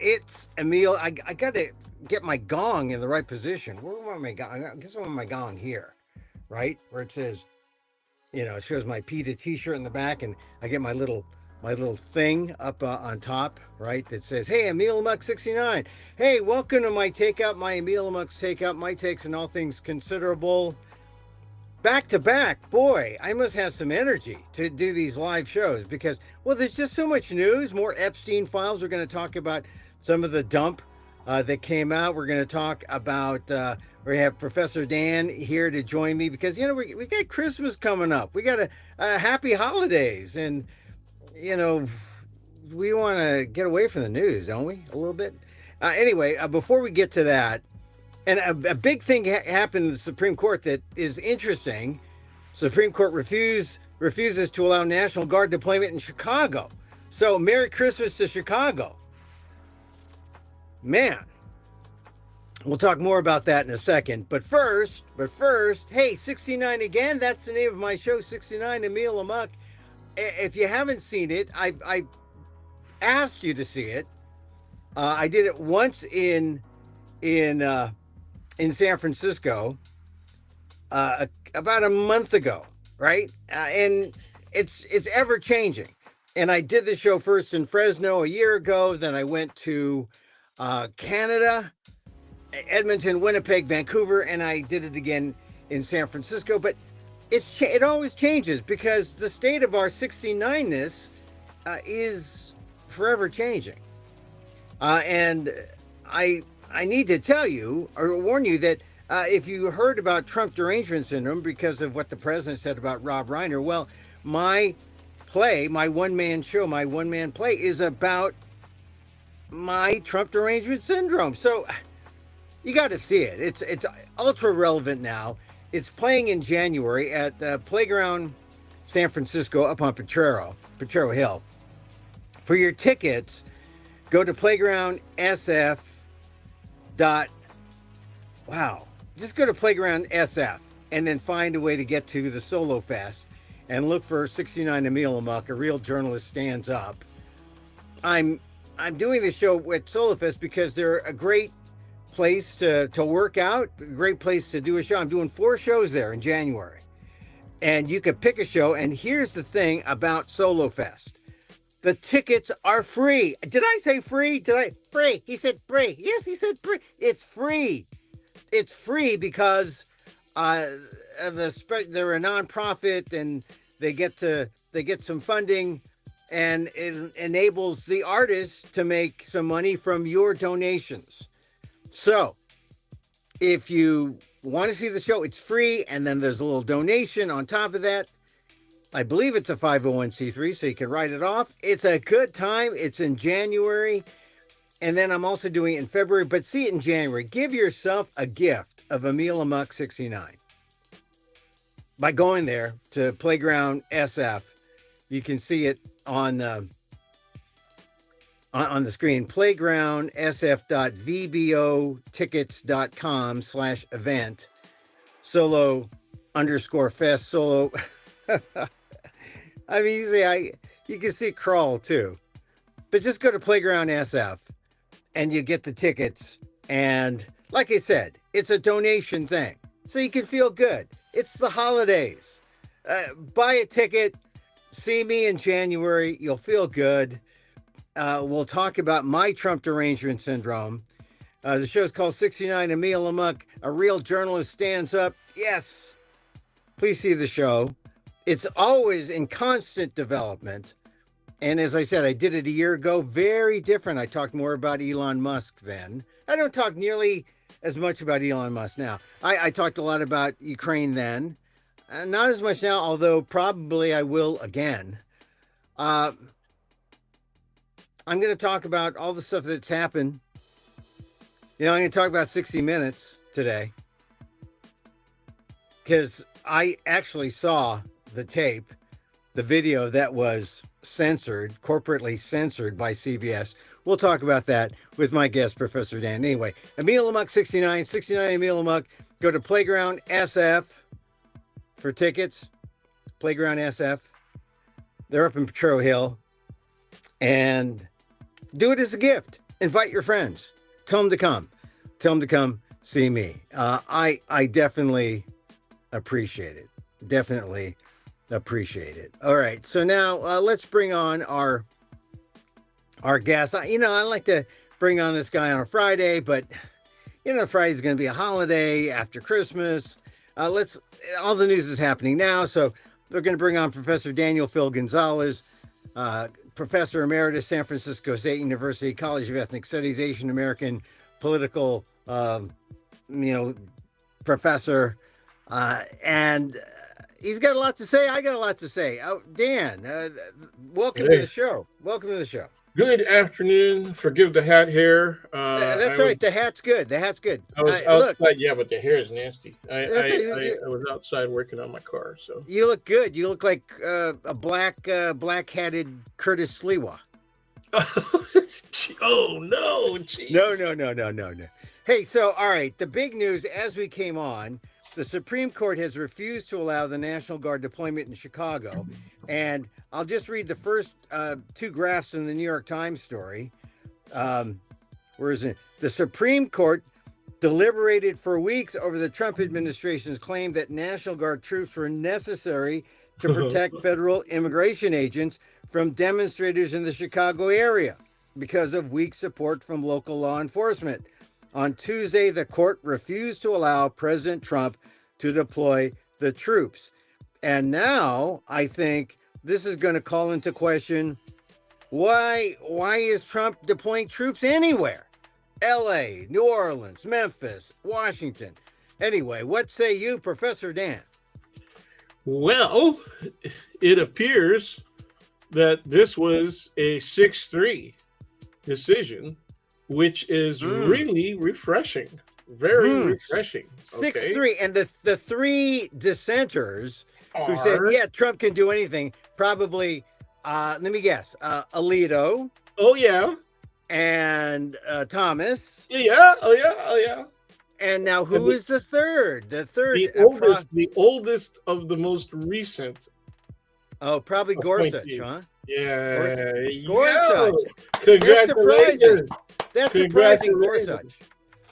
It's Emil. I got to get my gong in the right position. Where am my gong? I guess I want my gong here, right? Where it says, it shows my PETA T-shirt in the back, and I get my little thing up on top, right? That says, "Hey, Emil Muck 69. Hey, welcome to my takeout, my Emil Muck's takeout, my takes and all things considerable." Back to back, boy, I must have some energy to do these live shows because, well, there's just so much news. More Epstein files. We're going to talk about some of the dump that came out. We're going to talk about, we have Professor Dan here to join me because, we got Christmas coming up. We got a happy holidays. And, you know, we want to get away from the news, don't we? A little bit. Anyway, before we get to that, and a big thing happened in the Supreme Court that is interesting. Supreme Court refuses to allow National Guard deployment in Chicago. So Merry Christmas to Chicago. Man, we'll talk more about that in a second. But first, hey, 69 again. That's the name of my show, 69 Emil Amok. If you haven't seen it, I asked you to see it. I did it once in San Francisco about a month ago, right? And it's ever changing. And I did the show first in Fresno a year ago. Then I went to Canada, Edmonton, Winnipeg, Vancouver, and I did it again in San Francisco. But it always changes because the state of our 69ness is forever changing. And I need to tell you or warn you that if you heard about Trump derangement syndrome because of what the president said about Rob Reiner, well, my play, my one-man show, my one-man play is about my Trump derangement syndrome. So you got to see it. It's ultra relevant now. It's playing in January at the Playground San Francisco up on Potrero Hill. For your tickets, go to Playground SF. Just go to Playground SF and then find a way to get to the Solo Fest and look for 69 Emil Amok, a real journalist stands up. I'm doing this show at Solo Fest because they're a great place to work out, a great place to do a show. I'm doing 4 shows there in January. And you can pick a show. And here's the thing about Solo Fest. The tickets are free. Did I say free? Free? He said free. Yes, he said free. It's free. It's free because they're a nonprofit and they get some funding, and it enables the artists to make some money from your donations. So if you want to see the show, it's free, and then there's a little donation on top of that. I believe it's a 501c3, so you can write it off. It's a good time. It's in January. And then I'm also doing it in February, but see it in January. Give yourself a gift of Emil Amok 69 by going there to Playground SF. You can see it on the screen. playgroundsf.vbotickets.com/event. Solo_fest. Solo. I mean, you can see Crawl too, but just go to Playground SF and you get the tickets. And like I said, it's a donation thing, so you can feel good. It's the holidays. Buy a ticket. See me in January. You'll feel good. We'll talk about my Trump derangement syndrome. The show's called 69 Emil Amok, a real journalist stands up. Yes, please see the show. It's always in constant development. And as I said, I did it a year ago. Very different. I talked more about Elon Musk then. I don't talk nearly as much about Elon Musk now. I talked a lot about Ukraine then. Not as much now, although probably I will again. I'm going to talk about all the stuff that's happened. I'm going to talk about 60 Minutes today. Because I actually saw the tape, the video that was censored, corporately censored by CBS. We'll talk about that with my guest, Professor Dan. Anyway, Emil Amok 69 Emil Amok. Go to Playground SF for tickets. Playground SF. They're up in Potrero Hill. And do it as a gift. invite your friends. Tell them to come. Tell them to come see me. I definitely appreciate it. Definitely appreciate it. All right, so now let's bring on our guest. I like to bring on this guy on a Friday, but Friday's going to be a holiday after Christmas. Let's. All the news is happening now, so we're going to bring on Professor Daniel Phil Gonzalez, Professor Emeritus, San Francisco State University College of Ethnic Studies, Asian American political, professor, and he's got a lot to say. I got a lot to say. Dan, welcome to the show. Welcome to the show. Good afternoon. Forgive the hat hair. That's right. The hat's good. The hat's good. I was outside, but the hair is nasty. I was outside working on my car, so you look good. You look like a black-hatted Curtis Sliwa. Oh no! Geez. No. Hey, so all right. The big news as we came on. The Supreme Court has refused to allow the National Guard deployment in Chicago. And I'll just read the first two graphs in the New York Times story. Where is it? The Supreme Court deliberated for weeks over the Trump administration's claim that National Guard troops were necessary to protect federal immigration agents from demonstrators in the Chicago area because of weak support from local law enforcement. On Tuesday, the court refused to allow President Trump to deploy the troops. And now I think this is going to call into question why is Trump deploying troops anywhere? LA, New Orleans, Memphis, Washington. Anyway, what say you, Professor Dan? Well, it appears that this was a 6-3 decision, which is really refreshing. Very refreshing. 6-3. And the three dissenters who said, yeah, Trump can do anything, probably, let me guess, Alito. Oh, yeah. And Thomas. Yeah. Oh, yeah. And now who is the third? The oldest of the most recent. Oh, probably Gorsuch, huh? Yeah. Gorsuch. Congratulations. That's surprising, Gorsuch.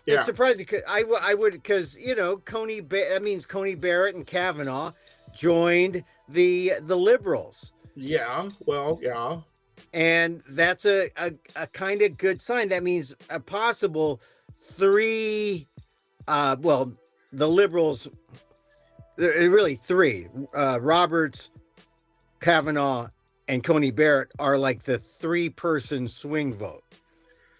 Yeah. It's surprising. I would, because that means Coney Barrett and Kavanaugh joined the liberals. Yeah. Well, yeah. And that's a kind of good sign. That means a possible three. The liberals. Really three. Roberts, Kavanaugh, and Coney Barrett are like the 3-person swing vote.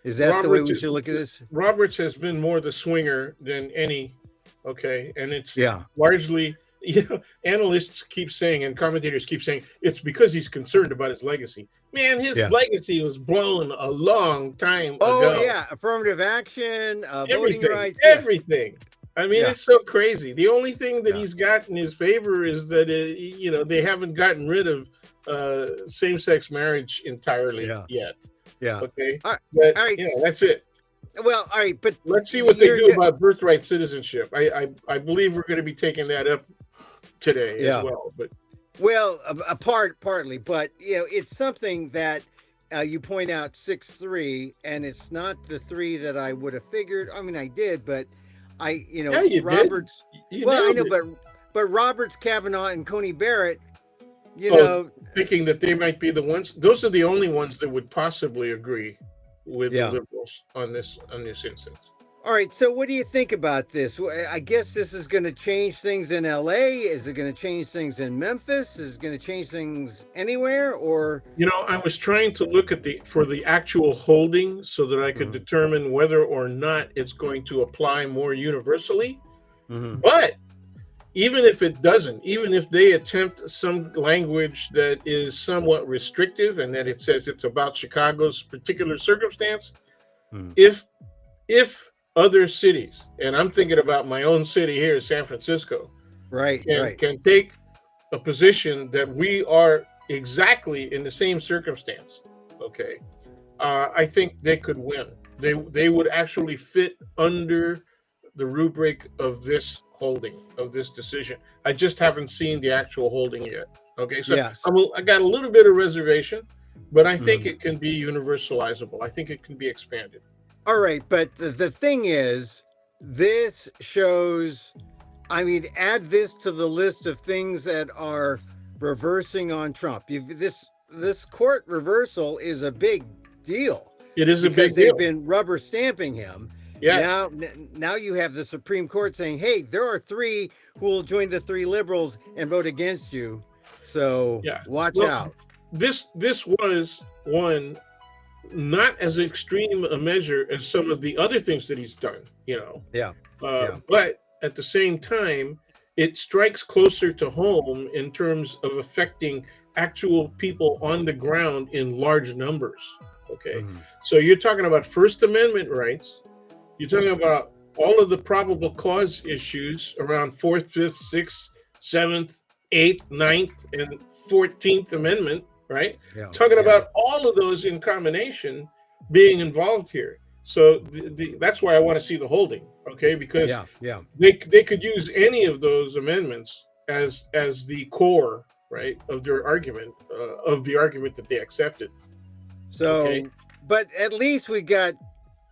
Is that the way we should look at this? Roberts has been more the swinger than any. Okay. And it's largely, analysts keep saying and commentators keep saying it's because he's concerned about his legacy. Man, his legacy was blown a long time ago. Oh, yeah. Affirmative action, voting rights. Everything. I mean, it's so crazy. The only thing that he's got in his favor is that, they haven't gotten rid of same-sex marriage entirely yet. Yeah. Okay. All right. All right. That's it. Well, all right, but let's see what they do about birthright citizenship. I believe we're going to be taking that up today as well. But partly, but it's something that you point out 6-3, and it's not the 3 that I would have figured. I mean, I did, but you Roberts. Did. I know, but Roberts, Kavanaugh, and Coney Barrett. Thinking that they might be the ones. Those are the only ones that would possibly agree with the liberals on this instance. All right. So what do you think about this? I guess this is going to change things in LA. Is it going to change things in Memphis? Is it going to change things anywhere? Or I was trying to look at for the actual holding so that I could determine whether or not it's going to apply more universally. But even if it doesn't, even if they attempt some language that is somewhat restrictive and that it says it's about Chicago's particular circumstance, if other cities, and I'm thinking about my own city here, San Francisco, can take a position that we are exactly in the same circumstance, I think they could win. They would actually fit under the rubric of this holding, of this decision. I just haven't seen the actual holding yet. Okay, so I got a little bit of reservation, but I think Mhm. it can be universalizable. I think it can be expanded. All right, but the thing is, this shows. I mean, add this to the list of things that are reversing on Trump. This court reversal is a big deal It is a because big they've deal. been rubber stamping him. Yes. Now you have the Supreme Court saying, "Hey, there are three who will join the three liberals and vote against you, so Yeah. watch Well, out." this was one not as extreme a measure as some of the other things that he's done, Yeah, yeah. but at the same time, it strikes closer to home in terms of affecting actual people on the ground in large numbers. Okay. Mhm. So you're talking about First Amendment rights. You're talking about all of the probable cause issues around Fourth, Fifth, Sixth, Seventh, Eighth, Ninth, and 14th Amendment, right? Yeah, Talking yeah, about all of those in combination being involved here. So that's why I want to see the holding, okay? Because yeah, yeah. they could use any of those amendments as the core, right, of their argument, of the argument that they accepted, okay? So, but at least we got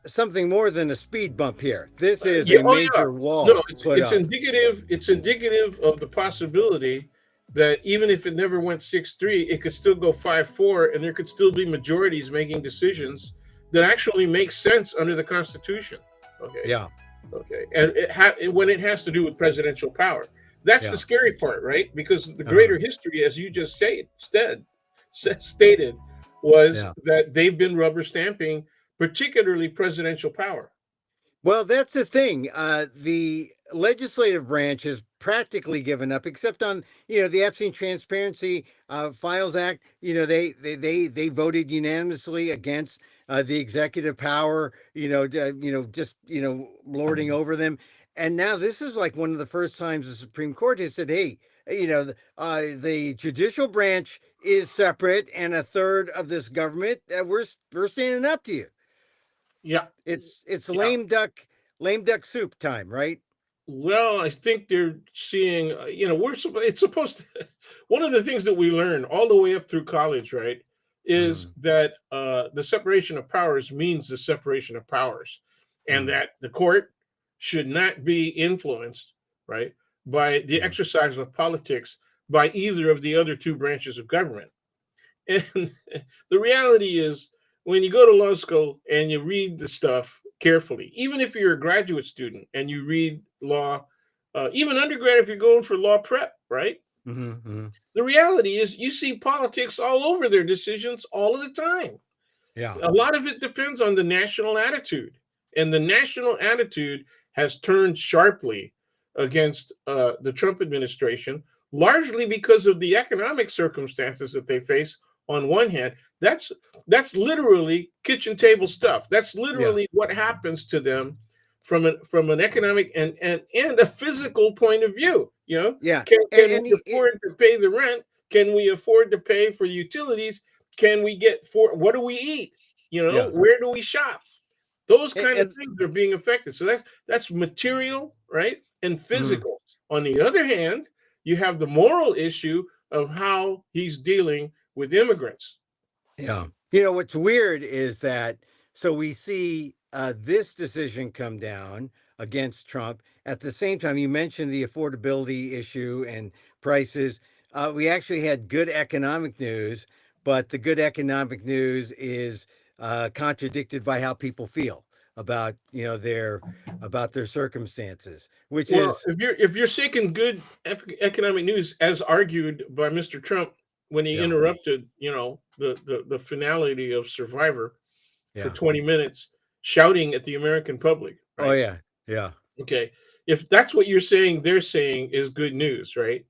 something more than a speed bump here. This is Yeah, a oh yeah. major No, wall it's put it's up. indicative. It's indicative of the possibility that even if it never went 6-3, it could still go 5-4, and there could still be majorities making decisions that actually make sense under the Constitution. Okay, Yeah, okay, and when it has to do with presidential power, that's the yeah, scary part, right? Because the uh-huh, greater history, as you just stated, was yeah. that they've been rubber stamping, particularly presidential power. Well, that's the thing. The legislative branch has practically given up, except on the Epstein Transparency Files Act. They voted unanimously against the executive power. Just lording over them. And now this is like one of the first times the Supreme Court has said, "Hey, the judicial branch is separate and a third of this government. We're standing up to you." Yeah, It's yeah. lame duck soup time, right? Well, I think they're seeing, it's supposed to, one of the things that we learn all the way up through college, right, is Mm, that the separation of powers means the separation of powers, and mm, that the court should not be influenced, right, by the mm. exercise of politics by either of the other two branches of government. And the reality is, when you go to law school and you read the stuff carefully, even if you're a graduate student and you read law, even undergrad, if you're going for law prep, right? Mhm, mhm. The reality is, you see politics all over their decisions all of the time. Yeah, A lot of it depends on the national attitude, and the national attitude has turned sharply against the Trump administration, largely because of the economic circumstances that they face. On one hand, that's literally kitchen table stuff. That's yeah, literally what happens to them from an economic and a physical point of view. yeah. Can And we afford to pay the rent? Can we afford to pay for utilities? Can we get for what do we eat? yeah, Where do we shop? Those kind of and things are being affected. So that's material, right? And mhm, physical. On the other hand, you have the moral issue of how he's dealing with immigrants. yeah. What's weird is that so we see this decision come down against Trump. At the same time, you mentioned the affordability issue and prices. We actually had good economic news, but the good economic news is contradicted by how people feel about their circumstances, which Well, is if you're seeking good economic news, as argued by Mr. Trump when he yeah, interrupted, the finality of Survivor for yeah. 20 minutes, shouting at the American public, Oh right? yeah, yeah, Okay, if that's what you're saying, they're saying is good news, right?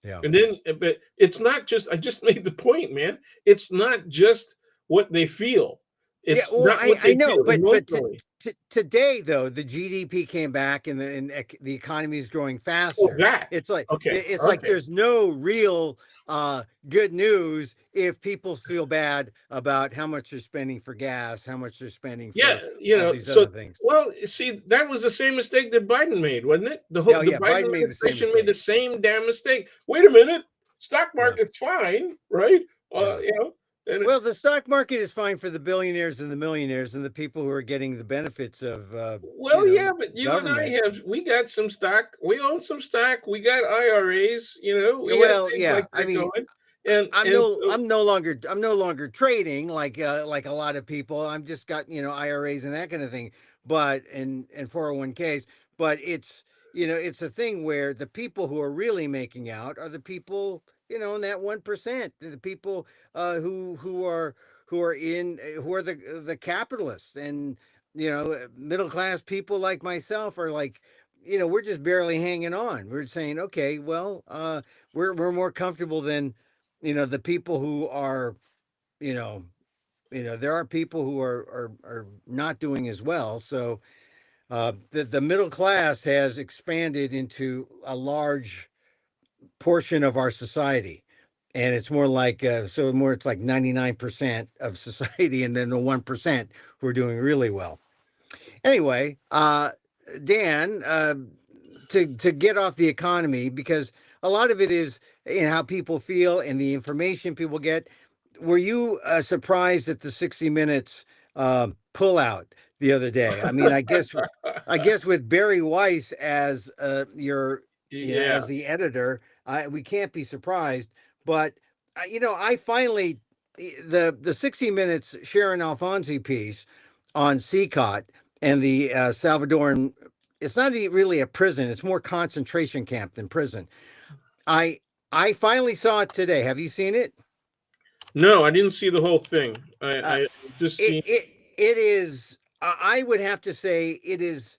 yeah. And then, but it's not just. I just made the point, man. It's not just what they feel. Yeah, It's well, not I what I they know, feel but emotionally. today though the GDP came back and the economy is growing Oh, faster. that. It's like Okay. it's like Okay. there's no real good news if people feel bad about how much they're spending for gas, how much they're spending Yeah. for all these So other things. well, see, that was the same mistake that Biden made, wasn't it? The Yeah, whole the yeah, Biden Biden made the same administration made mistake. the same damn mistake. Wait a minute, stock Yeah, market's fine, right? Uh, yeah, you know, And Well, the stock market is fine for the billionaires and the millionaires and the people who are getting the benefits of, well, yeah, but you and I government. we got some stock. We own some stock. We got IRAs. Yeah, We got well, things yeah. like I that mean, going. And so, I'm no longer trading like a lot of people. I'm just got IRAs and that kind of thing, but and 401ks. But it's a thing where the people who are really making out are the people in that 1%, the people who are the capitalists, and middle class people like myself are like, we're just barely hanging on. We're saying, okay, well, we're more comfortable than the people who are you know there are people who are not doing as well. So the middle class has expanded into a large portion of our society, and it's more like it's like 99% of society, and then the 1% who are doing really well. Anyway, Dan, to get off the economy, because a lot of it is how people feel and the information people get. Were you surprised at the 60 Minutes pullout the other day? I mean, I guess with Barry Weiss as your yeah, as the editor, we can't be surprised. But I finally the 60 Minutes Sharon Alfonsi piece on CCOT and the Salvadoran. It's not really a prison; it's more concentration camp than prison. I I finally saw it today. Have you seen it? no, I didn't see the whole thing. Uh, I just it seen. it it is. I would have to say it is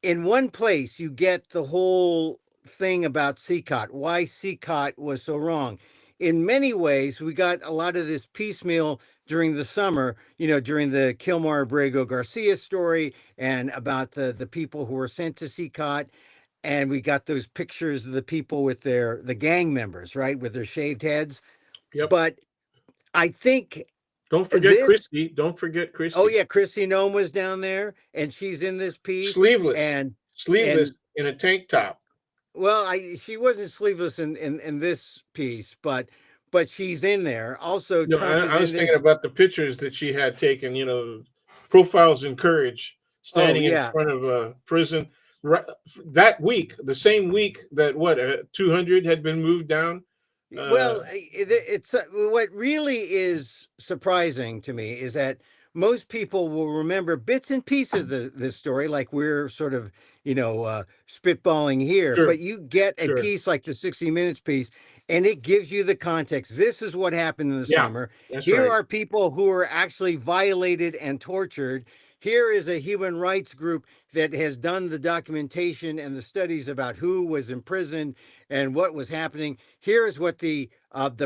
in one place. You get the whole thing about CCOT, why CCOT was so wrong. In many ways, we got a lot of this piecemeal during the summer, during the Kilmar Abrego Garcia story, and about the people who were sent to CCOT. And we got those pictures of the people with the gang members, right, with their shaved heads. Yep. But I think Don't forget this. Christy. Don't forget Oh Christy. yeah, Christy Nome was down there, and she's in this piece, Sleeveless, and sleeveless and in a tank top. well, she wasn't sleeveless in this piece, but she's in there. Also, No, Trump is I in was thinking this. about the pictures that she had taken. Profiles in courage, Oh standing in yeah. front of a prison. Right, that week, the same week that 200 had been moved down. Uh, Well, it's what really is surprising to me is that most people will remember bits and pieces of this story, like we're sort of, spitballing here. sure, But you get a sure. piece like the 60 Minutes piece, and it gives you the context. This is what happened in the Yeah, summer. that's Here right. are people who are actually violated and tortured. Here is a human rights group that has done the documentation and the studies about who was imprisoned and what was happening. Here's what the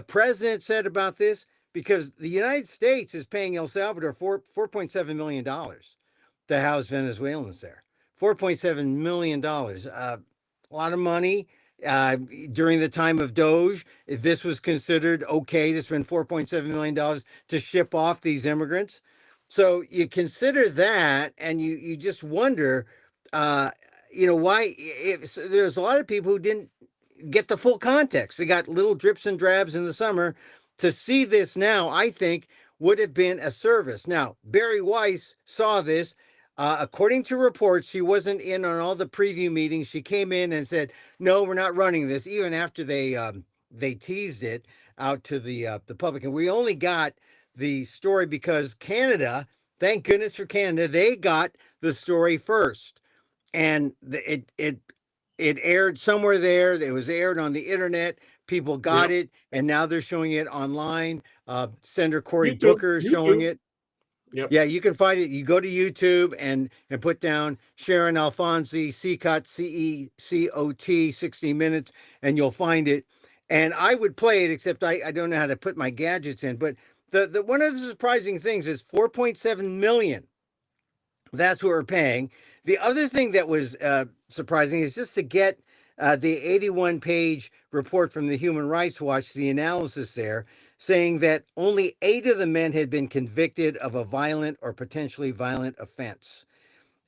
president said about this, because the United States is paying El Salvador $4.7 million to house Venezuelans there. $4.7 million, a lot of money. During the time of Doge, this was considered okay to spend $4.7 million to ship off these immigrants. So you consider that, and you just wonder, uh, why. There's a lot of people who didn't get the full context. They got little drips and drabs in the summer. To see this now, I think, would have been a service. Now, Barry Weiss saw this. According to reports, she wasn't in on all the preview meetings. She came in and said, "No, we're not running this," even after they teased it out to the public. And we only got the story because Canada, thank goodness for Canada, they got the story first, and it aired somewhere there. It was aired on the internet. People got Yep. it, and now they're showing it online. Senator Cory YouTube, Booker is showing YouTube. it. Yep. Yeah, you can find it. You go to YouTube and put down Sharon Alfonsi, CCOT, CECOT, 60 Minutes, and you'll find it. And I would play it, except I don't know how to put my gadgets in. But the one of the surprising things is 4.7 million. That's what we're paying. The other thing that was surprising is just to get the 81-page report from the Human Rights Watch, the analysis there, saying that only 8 of the men had been convicted of a violent or potentially violent offense,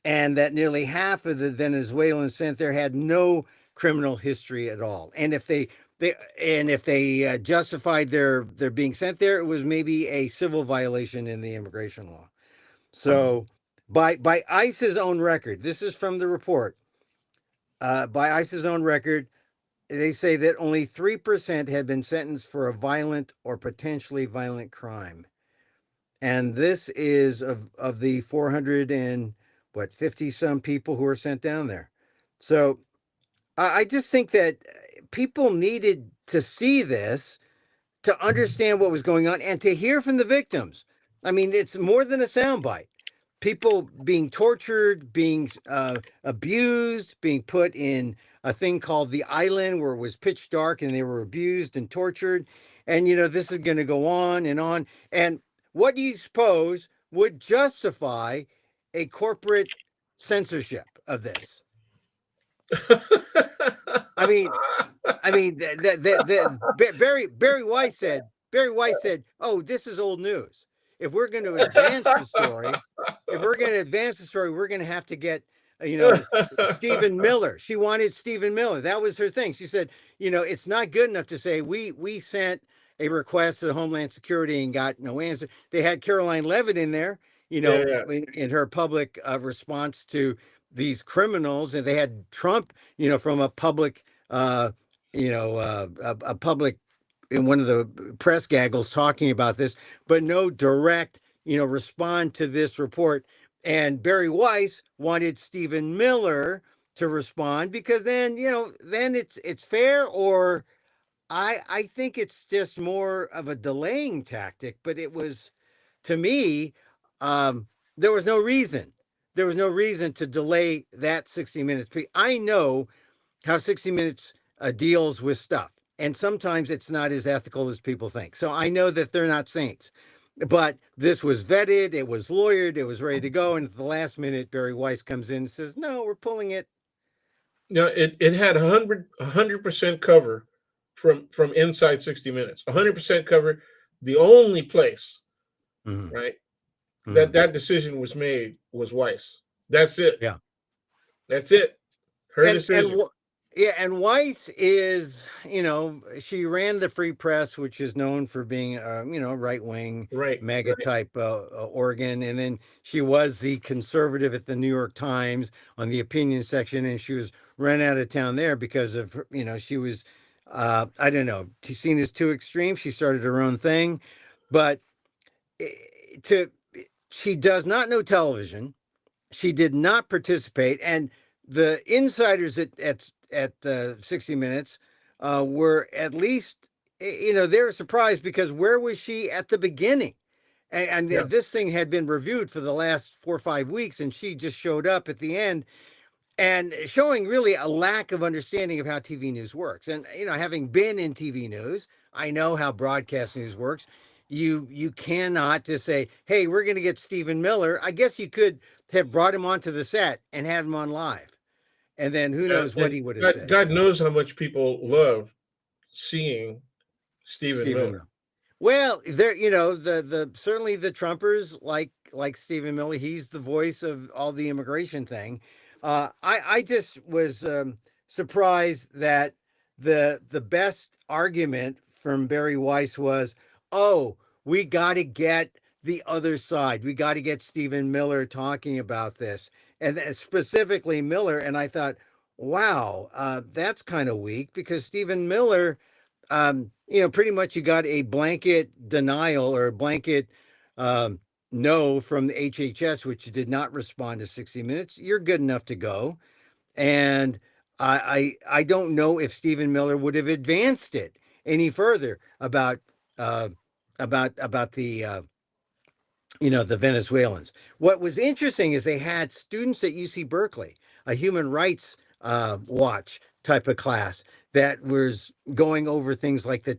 and that nearly half of the Venezuelans sent there had no criminal history at all. And if they they and if they justified their being sent there, it was maybe a civil violation in the immigration law. So by ICE's own record, this is from the report. By ICE's own record, they say that only 3% had been sentenced for a violent or potentially violent crime. And this is of the 400 and what 50 some people who were sent down there. So I just think that people needed to see this to understand what was going on and to hear from the victims. I mean, it's more than a soundbite. People being tortured, being abused, being put in a thing called the island where it was pitch dark and they were abused and tortured. And, this is going to go on and on. And what do you suppose would justify a corporate censorship of this? I mean, Barry Weiss said, "Oh, this is old news. If we're going to advance the story, we're going to have to get, you know, Stephen Miller." She wanted Stephen Miller. That was her thing. She said, it's not good enough to say we sent a request to the Homeland Security and got no answer. They had Caroline Levitt in there, Yeah, in her public response to these criminals, and they had Trump, from a public a public in one of the press gaggles talking about this, but no direct, respond to this report. And Barry Weiss wanted Stephen Miller to respond because then it's fair. Or I think it's just more of a delaying tactic. But it was, to me, there was no reason. There was no reason to delay that 60 minutes. I know how 60 Minutes deals with stuff. And sometimes it's not as ethical as people think. So I know that they're not saints. But this was vetted, it was lawyered, it was ready to go. And at the last minute, Barry Weiss comes in and says, "No, we're pulling it." it had 100% cover from inside 60 Minutes. 100% cover. The only place, Mhm. right, Mhm. that decision was made was Weiss. That's it. Yeah. That's it. Her And decision. yeah, and Weiss is, she ran the Free Press, which is known for being, right wing, Right. MAGA Right. type organ, and then she was the conservative at the New York Times on the opinion section, and she was run out of town there because of she was, I don't know, seen as too extreme. She started her own thing, but eh, to she does not know television. She did not participate, and the insiders at 60 Minutes were at least, they were surprised because where was she at the beginning? And Yeah. this thing had been reviewed for the last 4 or 5 weeks, and she just showed up at the end and showing really a lack of understanding of how TV news works. And having been in TV news, I know how broadcast news works. You cannot just say, "Hey, we're going to get Stephen Miller." I guess you could have brought him onto the set and had him on live, and then who knows what And he would have God, said. God knows how much people love seeing Stephen Stephen Miller. Miller. Well, there, the certainly the Trumpers like Stephen Miller. He's the voice of all the immigration thing. I just was surprised that the best argument from Barry Weiss was, "Oh, we got to get the other side. We got to get Stephen Miller talking about this, and specifically Miller." And I thought, wow, that's kind of weak because Stephen Miller, pretty much you got a blanket denial or a blanket um, no from the HHS, which did not respond to 60 Minutes. You're good enough to go. And I don't know if Stephen Miller would have advanced it any further uh, about the Venezuelans. What was interesting is they had students at UC Berkeley, a human rights watch type of class that was going over things like the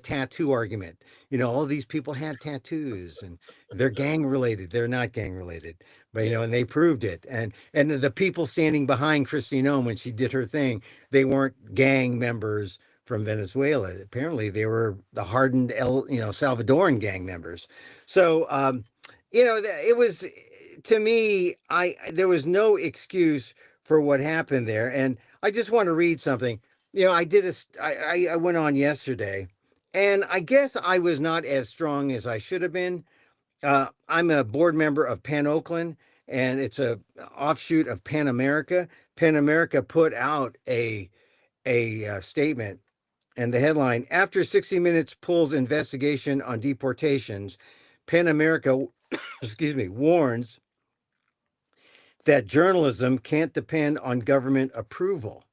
tattoo argument. All these people had tattoos and they're gang related. They're not gang related, but Yeah. and they proved it. And the people standing behind Christine Ohm when she did her thing, they weren't gang members from Venezuela. Apparently, they were the hardened Salvadoran gang members. So, it was, to me, there was no excuse for what happened there. And I just want to read something. I went on yesterday, and I guess I was not as strong as I should have been. I'm a board member of Pan Oakland, and it's a offshoot of Pan America. Pan America put out a statement, and the headline: After 60 Minutes pulls investigation on deportations, Pan America, excuse me, warns that journalism can't depend on government approval.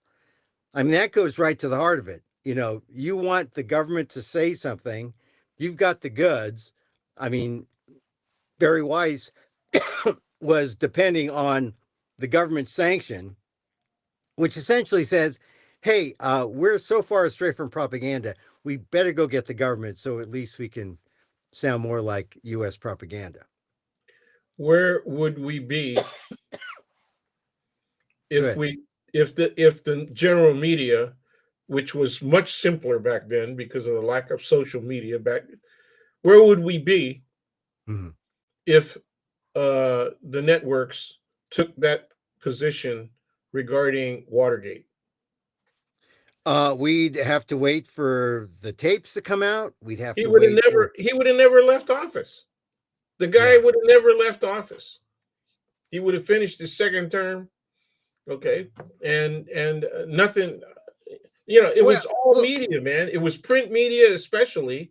I mean, that goes right to the heart of it. You want the government to say something, you've got the goods. I mean, Barry Weiss was depending on the government sanction, which essentially says, hey, we're so far astray from propaganda, we better go get the government so at least we can sound more like U.S. propaganda. Where would we be if Good. the general media, which was much simpler back then because of the lack of social media where would we be Mm-hmm. if the networks took that position regarding Watergate? We'd have to wait for the tapes to come out. We'd have He to would have wait for, never he would have never left office. The guy yeah. would have never left office. He would have finished his second term, okay, and nothing. It Well, was all well, media, man. It was print media, especially,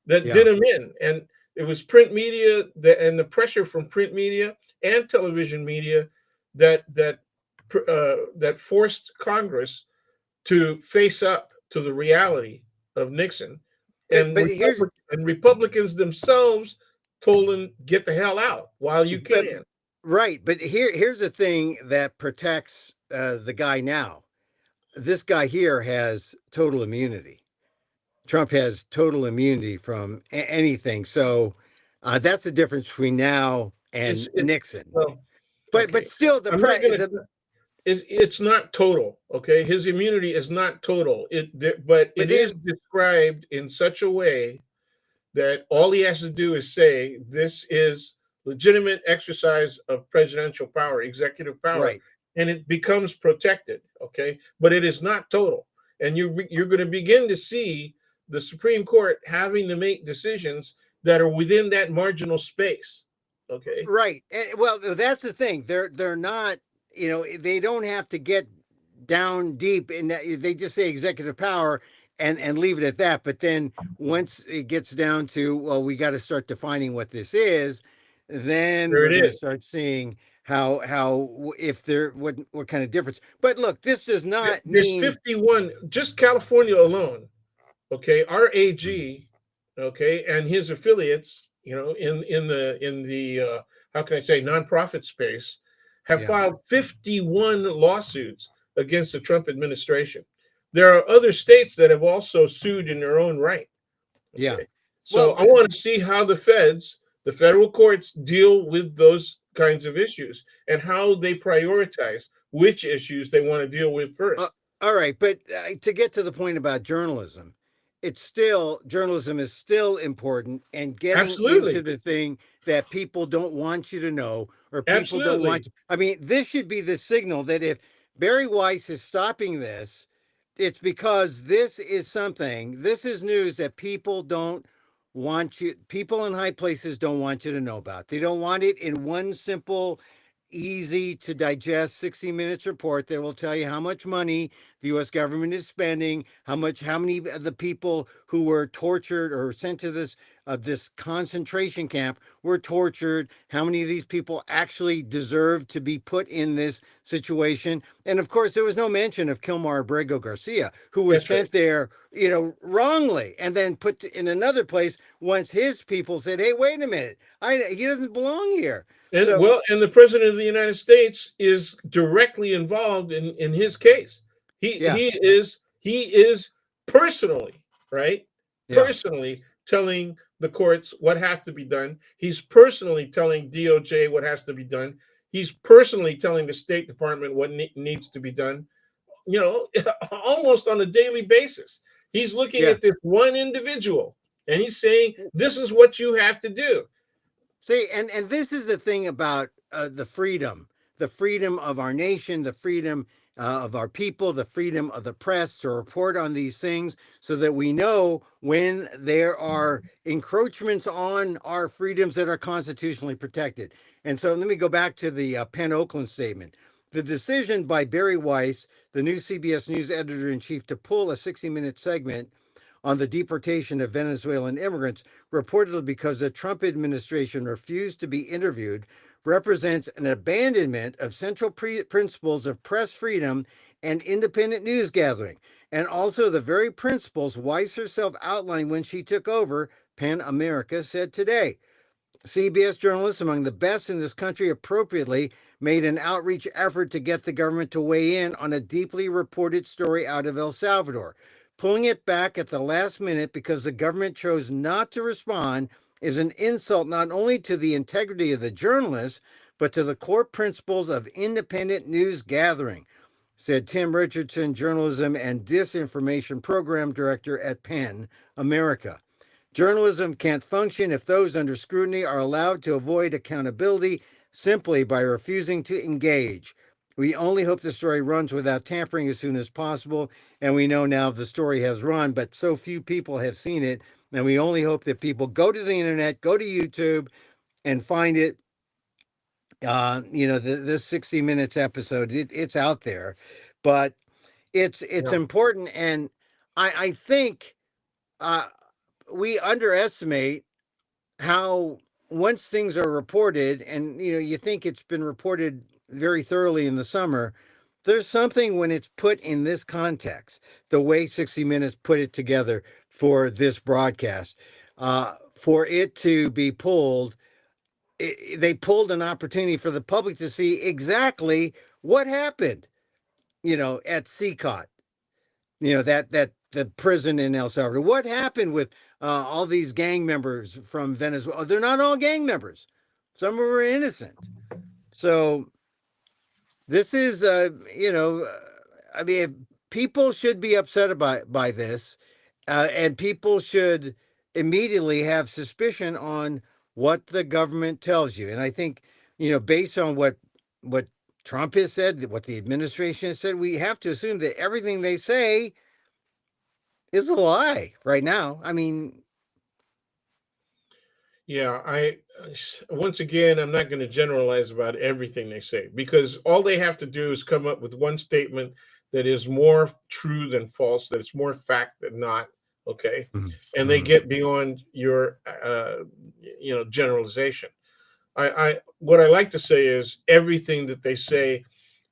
that yeah, did him in, and it was print media and the pressure from print media and television media that forced Congress to face up to the reality of Nixon, and but here's, Republicans themselves told him, "Get the hell out while you but can." right, but here's the thing that protects the guy now. This guy here has total immunity. Trump has total immunity from anything. So that's the difference between now and It's Nixon. well, But okay. still, I'm not gonna. It's not total. Okay, his immunity is not total. But but it is then described in such a way that all he has to do is say this is legitimate exercise of presidential power, executive power, right. and it becomes protected. Okay, but it is not total, and you're going to begin to see the Supreme Court having to make decisions that are within that marginal space. Okay, Right. Well, that's the thing. They're not. They don't have to get down deep in that. They just say executive power and leave it at that. But then once it gets down to, well, we got to start defining what this is, then there we're it going to is. start seeing how if there what kind of difference. But look, this does not There's mean. 51, just California alone. Okay, our Mhm. AG, okay, and his affiliates, in the how can I say, nonprofit space, have Yeah. filed 51 lawsuits against the Trump administration. There are other states that have also sued in their own right. Yeah. Okay, Well, so I want to see how the federal courts, deal with those kinds of issues and how they prioritize which issues they want to deal with Uh, first. all right, but to get to the point about journalism, journalism is still important, and getting into Absolutely, the thing that people don't want you to know or people don't want absolutely. to. I mean, this should be the signal that if Barry Weiss is stopping this, it's because this is something, this is news that people in high places don't want you to know about. They don't want it in one simple, easy to digest 60 minutes report that will tell you how much money the US government is spending, how many of the people who were tortured or sent to this concentration camp were tortured, how many of these people actually deserve to be put in this situation. And of course, there was no mention of Kilmar Abrego Garcia, who was That's right. sent there, wrongly, and then put in another place once his people said, hey, wait a minute, he doesn't belong here. And So well, and the president of the United States is directly involved in his case. He yeah, he is he is personally, right? yeah, Personally telling the courts what has to be done. He's personally telling DOJ what has to be done. He's personally telling the State Department what needs to be done. You know, almost on a daily basis. He's looking yeah. at this one individual and he's saying, "This is what you have to do." See, and this is the thing about the freedom of our nation, the freedom of our people, the freedom of the press to report on these things so that we know when there are encroachments on our freedoms that are constitutionally protected. And so let me go back to the Penn Oakland statement. The decision by Barry Weiss, the new CBS News editor in chief, to pull a 60-minute segment on the deportation of Venezuelan immigrants, reportedly because the Trump administration refused to be interviewed, represents an abandonment of central principles of press freedom and independent news gathering, and also the very principles Weiss herself outlined when she took over, PEN America said today. CBS journalists, among the best in this country, appropriately made an outreach effort to get the government to weigh in on a deeply reported story out of El Salvador. Pulling it back at the last minute because the government chose not to respond is an insult not only to the integrity of the journalists, but to the core principles of independent news gathering, said Tim Richardson, Journalism and Disinformation Program Director at PEN America. Journalism can't function if those under scrutiny are allowed to avoid accountability simply by refusing to engage. We only hope the story runs without tampering as soon as possible. And we know now the story has run, but so few people have seen it. And we only hope that people go to the internet, go to YouTube, and find it. This 60 Minutes episode, it's out there, but it's Yeah. important. And I think we underestimate how once things are reported, and you think it's been reported very thoroughly in the summer, there's something when it's put in this context, the way 60 Minutes put it together for this broadcast, for it to be pulled. They pulled an opportunity for the public to see exactly what happened, at CCOT, that the prison in El Salvador. What happened with all these gang members from Venezuela? They're not all gang members. Some of them were innocent. So this is, I mean, people should be upset by this, and people should immediately have suspicion on what the government tells you. And I think, based on what Trump has said, what the administration has said, we have to assume that everything they say is a lie right now. I mean, Yeah, I once again, I'm not going to generalize about everything they say because all they have to do is come up with one statement that is more true than false, that it's more fact than not. Okay, and they mm-hmm. get beyond your, generalization. I what I like to say is everything that they say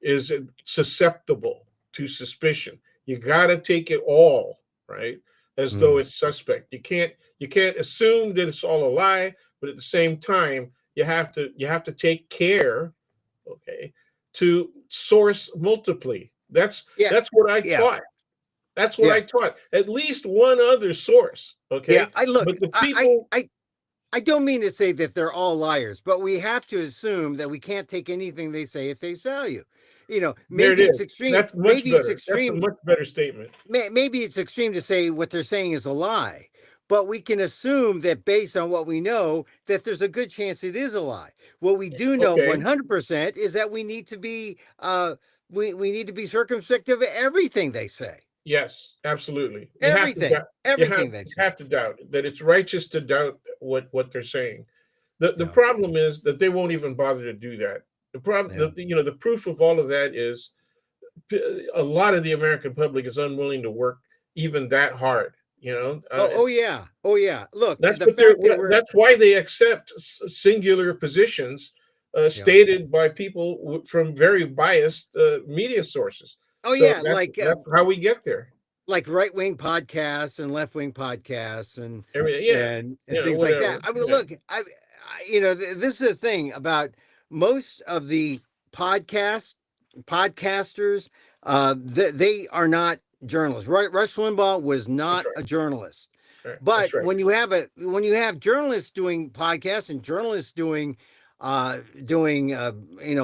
is susceptible to suspicion. You got to take it all, right, as though it's suspect. You can't assume that it's all a lie, but at the same time, you have to take care, okay, to source multiply. That's what I Yeah. taught. That's what I taught. At least one other source, okay. Yeah, But the people, I don't mean to say that they're all liars, but we have to assume that we can't take anything they say at face value. there it Maybe it's is. extreme. That's much Maybe it's better. That's a extreme. much better statement. Maybe it's extreme to say what they're saying is a lie, but we can assume that based on what we know, that there's a good chance it is a lie. What we do know Okay. 100% is that we need to be we need to be circumspect of everything they say. Yes, absolutely. You have to Everything, doubt. everything they You say. have to doubt that it's righteous to doubt what they're saying. The Yeah, problem is that they won't even bother to do that. The problem, yeah. the proof of all of that is a lot of the American public is unwilling to work even that hard. Oh yeah, oh yeah. Look, That's the what they're. fact that we're That's why they accept singular positions yeah. stated by people from very biased media sources. Oh So yeah, that's how we get there. like right wing podcasts and left wing podcasts and Every yeah, and things like that. whatever. I mean, Yeah, look, this is the thing about most of the podcast podcasters. They are not journalists. Right? Rush Limbaugh was that's not right. a journalist. Right. But That's right. when you have journalists doing podcasts and journalists doing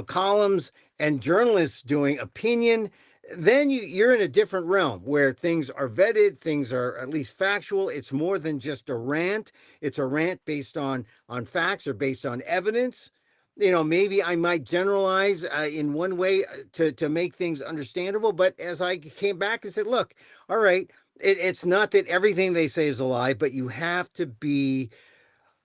columns and journalists doing opinion, then you're in a different realm where things are vetted, things are at least factual. It's more than just a rant. It's a rant based on facts or based on evidence. maybe I might generalize in one way to make things understandable. But as I came back and said, look, all right, it's not that everything they say is a lie, but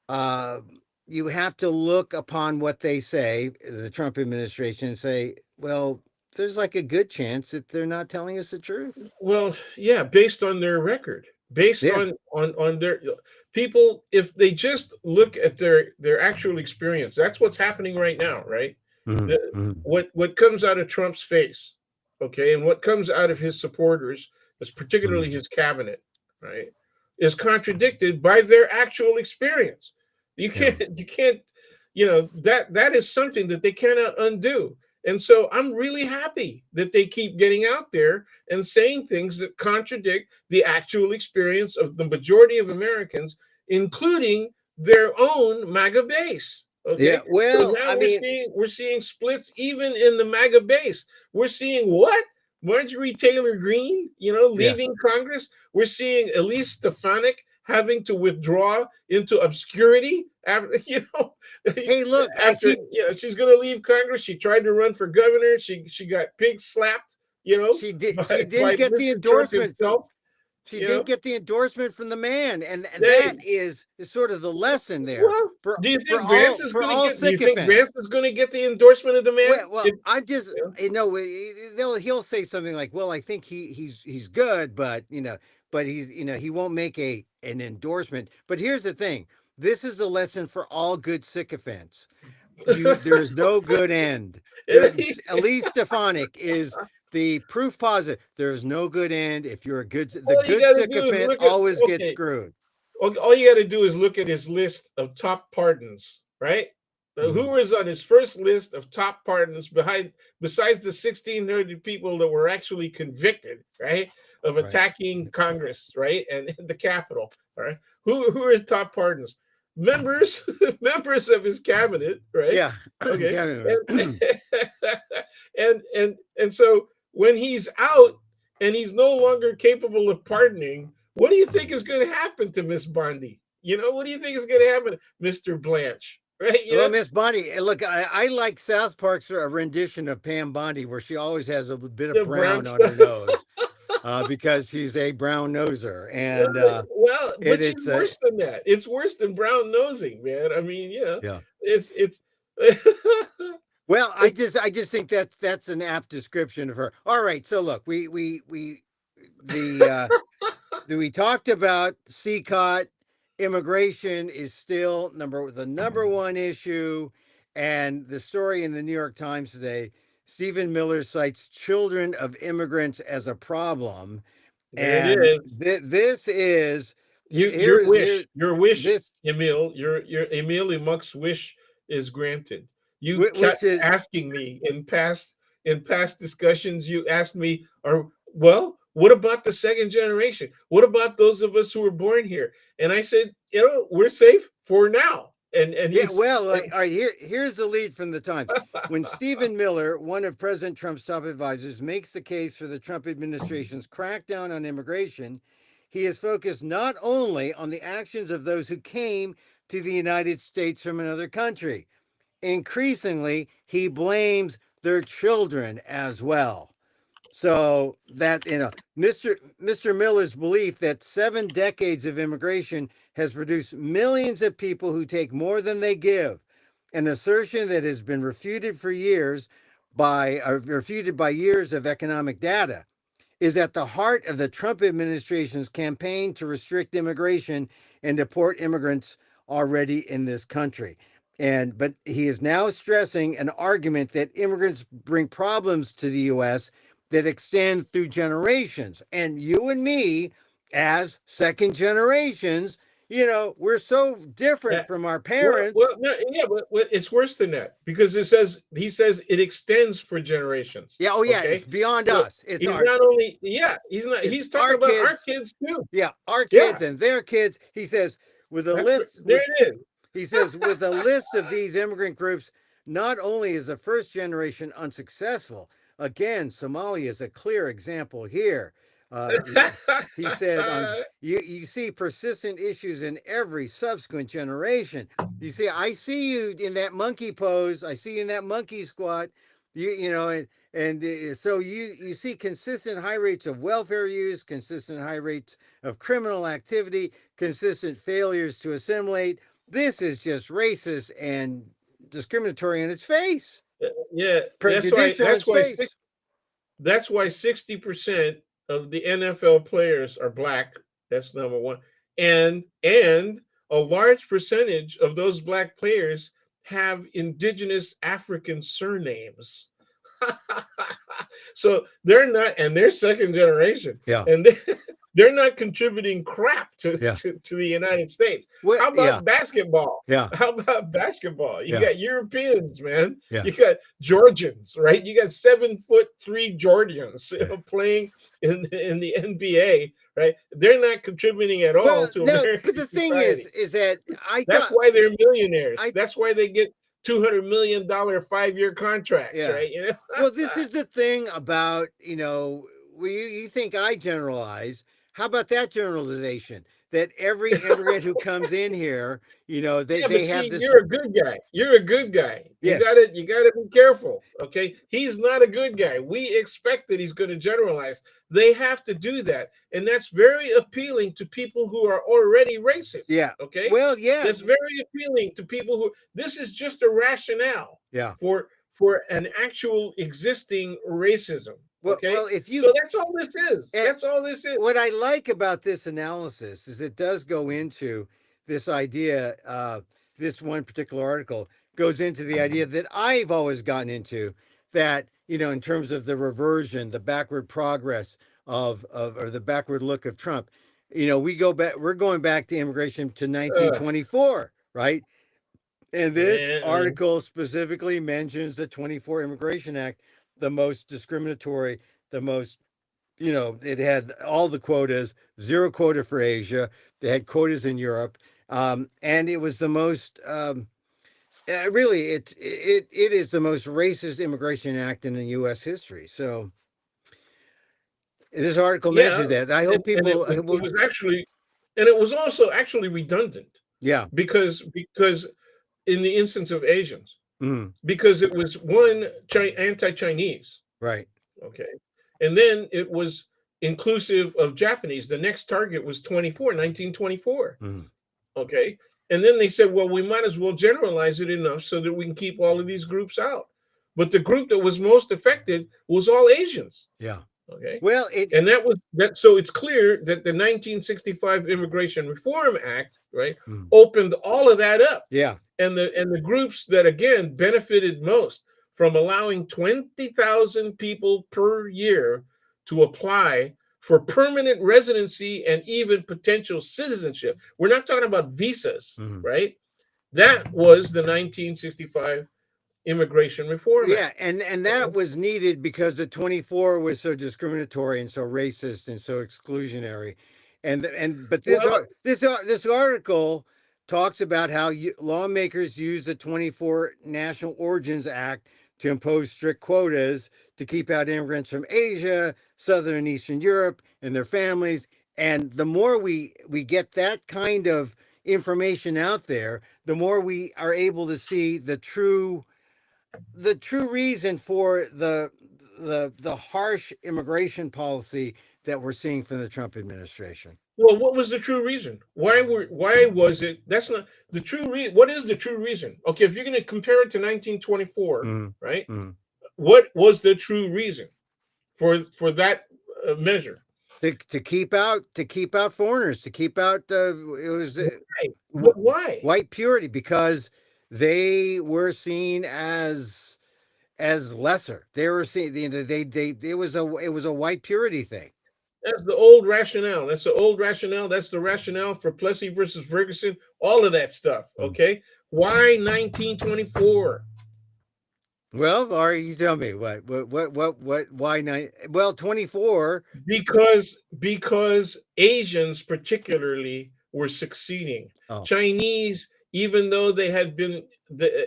uh, you have to look upon what they say, the Trump administration, and say, well, there's like a good chance that they're not telling us the truth. Well, yeah, based on their record, based Yeah. on their people, if they just look at their actual experience, that's what's happening right now, right? Mhm, The, mhm, what comes out of Trump's face, okay, and what comes out of his supporters, is particularly mhm. his cabinet, right, is contradicted by their actual experience. You Yeah. can't, you can't, that is something that they cannot undo. And so I'm really happy that they keep getting out there and saying things that contradict the actual experience of the majority of Americans, including their own MAGA base. Yeah. Okay, so Well, now I mean, we're seeing splits even in the MAGA base. We're seeing what? Marjorie Taylor Greene, yeah. leaving Congress. We're seeing Elise Stefanik having to withdraw into obscurity after, Hey, look, I after keep she's going to leave Congress. She tried to run for governor. She got pig slapped, she didn't by get the Mr. Trump endorsement. himself. She You didn't know, get the endorsement from the man, and that hey, is sort of the lesson there well, for do you for think Vance all is for going to all get? Do you think Vance sycophants. is going to get the endorsement of the man? Well, I just You know, he'll say something like, "Well, I think he's good, but he won't make a an endorsement." But here's the thing: this is the lesson for all good sycophants. There is no good end. There, Elise Stefanik is the proof positive. There is no good end. If you're the all you good got to do is sycophant look at. always gets Okay, screwed. all you got to do is look at his list of top pardons, right? Who Mhm. was on his first list of top pardons besides the 1,600 people that were actually convicted, right, of Right. attacking Congress, right, and the Capitol, all right? Who are his top pardons? Members members of his cabinet, right? Yeah. Okay, Yeah. and so when he's out and he's no longer capable of pardoning, what do you think is going to happen to Miss Bondi? What do you think is going to happen, Mr. Blanche? Right? Well, Miss Bonnie, look, I like South Park's rendition of Pam Bondi, where she always has a bit of The brown brown on her stuff. nose, because she's a brown noser, and Well, but she's it's worse than that. It's worse than brown nosing, man. I mean, yeah. it's Well, I it's just think that's an apt description of her. All right, so look, the we talked about CCOT. Immigration is still the number one issue, and the story in the New York Times today. Stephen Miller cites children of immigrants as a problem, there it and is. this is Your here wish, this Emil, your Emil Imuk's wish is granted. You kept which is asking me in past discussions. You asked me, "Or well, what about the second generation? What about those of us who were born here?" And I said, we're safe for now. And yeah. he's Well, all right. Here's the lead from the Times. When Stephen Miller, one of President Trump's top advisors, makes the case for the Trump administration's crackdown on immigration, he is focused not only on the actions of those who came to the United States from another country. Increasingly, he blames their children as well. So that Mr. Miller's belief that 7 decades of immigration has produced millions of people who take more than they give, an assertion that has been refuted by years of economic data, is at the heart of the Trump administration's campaign to restrict immigration and deport immigrants already in this country. But he is now stressing an argument that immigrants bring problems to the US that extend through generations. And you and me, as second generations, we're so different uh, from our well, parents. no, yeah, but it's worse than that because he says it extends for generations. Yeah, oh yeah, Okay, it's beyond so us. It's he's our not only he's not it's he's talking our about our kids. kids too. Yeah, our Yeah, kids and their kids. He says with a that's list there with it he is. says with a list of these immigrant groups, not only is the first generation unsuccessful, again, Somalia is a clear example here. He said, you see persistent issues in every subsequent generation. You see, I see you in that monkey pose. I see you in that monkey squat. You know, and so you see consistent high rates of welfare use, consistent high rates of criminal activity, consistent failures to assimilate. This is just racist and discriminatory in its face, Yeah, prejudicial in its face. that's why 60% of the NFL players are black. That's number one. And a large percentage of those black players have indigenous African surnames. So they're not, and they're second generation. Yeah. And they're not contributing crap to the United States. How about basketball? Yeah. How about basketball? You Yeah. got Europeans, man. Yeah. You got Georgians, right? You got 7'3" Georgians playing in the NBA, right? They're not contributing at all to American but the society. thing is that that's why they're millionaires. That's why they get $200 million 5-year contracts, right? You know? Well, this is the thing about, you know, you think I generalize. How about that generalization? That every immigrant who comes in here, you know, they have this. You're a good guy. You're a good guy. You gotta be careful. Okay, he's not a good guy. We expect that he's going to generalize. They have to do that, and that's very appealing to people who are already racist. Yeah. Okay. Well, yeah. That's very appealing to people who. This is just a rationale. Yeah. For an actual existing racism. Okay. Well, so that's all this is. That's all this is. What I like about this analysis is it does go into this idea. This one particular article goes into the idea that I've always gotten into, that, you know, in terms of the reversion, the backward progress or the backward look of Trump. You know, we're going back to immigration to 1924, right? And this article specifically mentions the 24 Immigration Act, the most discriminatory, the most, you know, it had all the quotas, zero quota for Asia. They had quotas in Europe. And it was the most, really, it is the most racist immigration act in the U.S. history. So this article mentions that. I hope people. It was actually, and it was also actually redundant. Yeah. Because in the instance of Asians, because it was one anti-Chinese, right? Okay, and then it was inclusive of Japanese. The next target was 1924. Okay, and then they said, well, we might as well generalize it enough so that we can keep all of these groups out. But the group that was most affected was all Asians. Yeah. Okay. Well, so it's clear that the 1965 Immigration Reform Act, right, opened all of that up. Yeah. And the groups that again benefited most from allowing 20,000 people per year to apply for permanent residency and even potential citizenship. We're not talking about visas, right? That was the 1965 Immigration Reform Act. And that was needed because the 24 was so discriminatory and so racist and so exclusionary, but this article talks about how lawmakers use the 24 National Origins Act to impose strict quotas to keep out immigrants from Asia, Southern and Eastern Europe, and their families. And the more we get that kind of information out there, the more we are able to see the true reason for the harsh immigration policy that we're seeing from the Trump administration. Well, what was the true reason? Why was it? That's not the true reason. What is the true reason? Okay, if you're going to compare it to 1924, right? What was the true reason for that measure? To keep out foreigners, to keep out why white purity, because they were seen as lesser. They were seen. It was a white purity thing. That's the old rationale. That's the rationale for Plessy versus Ferguson. All of that stuff. Okay, why 1924? Well, Ari, you tell me what? Why 9? Well, 24. Because Asians particularly were succeeding. Chinese, even though they had been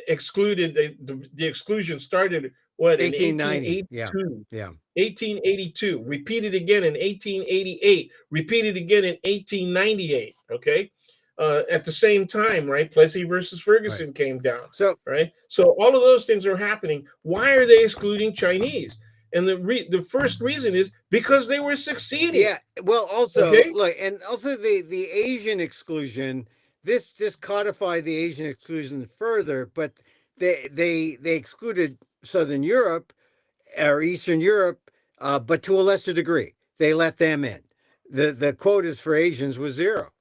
excluded, the exclusion started what, in 1890. Yeah. 1882, Yeah. 1882, repeated again in 1888, repeated again in 1898. Okay. At the same time, right? Plessy versus Right. Ferguson came down, So right? So all of those things are happening. Why are they excluding Chinese? And the first reason is because they were succeeding. yeah, well, also Okay. look, and also the Asian exclusion. This just codified the Asian exclusion further, but they excluded Southern Europe or Eastern Europe, but to a lesser degree. They let them in. The quotas for Asians was zero.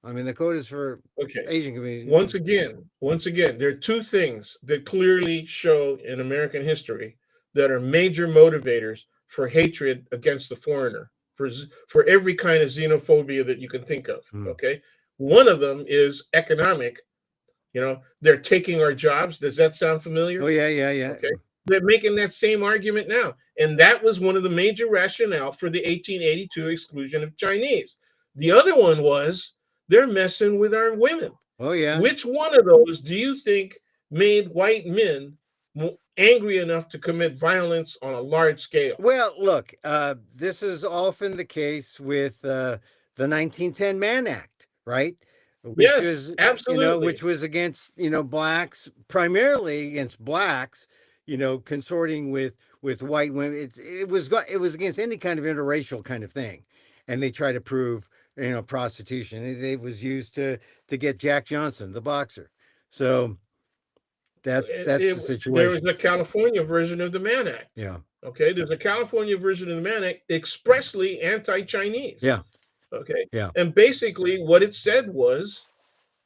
I mean, the quotas for Okay. Asian communities. Once again, there are two things that clearly show in American history that are major motivators for hatred against the foreigner, for every kind of xenophobia that you can think of. Hmm. Okay. One of them is economic. They're taking our jobs. Does that sound Oh familiar? yeah, yeah, yeah. Okay. They're making that same argument now. And that was one of the major rationale for the 1882 exclusion of Chinese. The other one was they're messing with our women. Oh yeah. Which one of those do you think made white men angry enough to commit violence on a large scale? Well, look, this is often the case with the 1910 Mann Act, right? Which Yes, was, which absolutely. was against, blacks, primarily against blacks, consorting with white women. It was against any kind of interracial kind of thing, and they try to prove, prostitution. It was used to get Jack Johnson, the boxer. So that's the There was situation. a California version of the Mann Act. Yeah, Okay, there's a California version of the Mann Act expressly anti-Chinese. yeah, Okay, yeah. and basically what it said was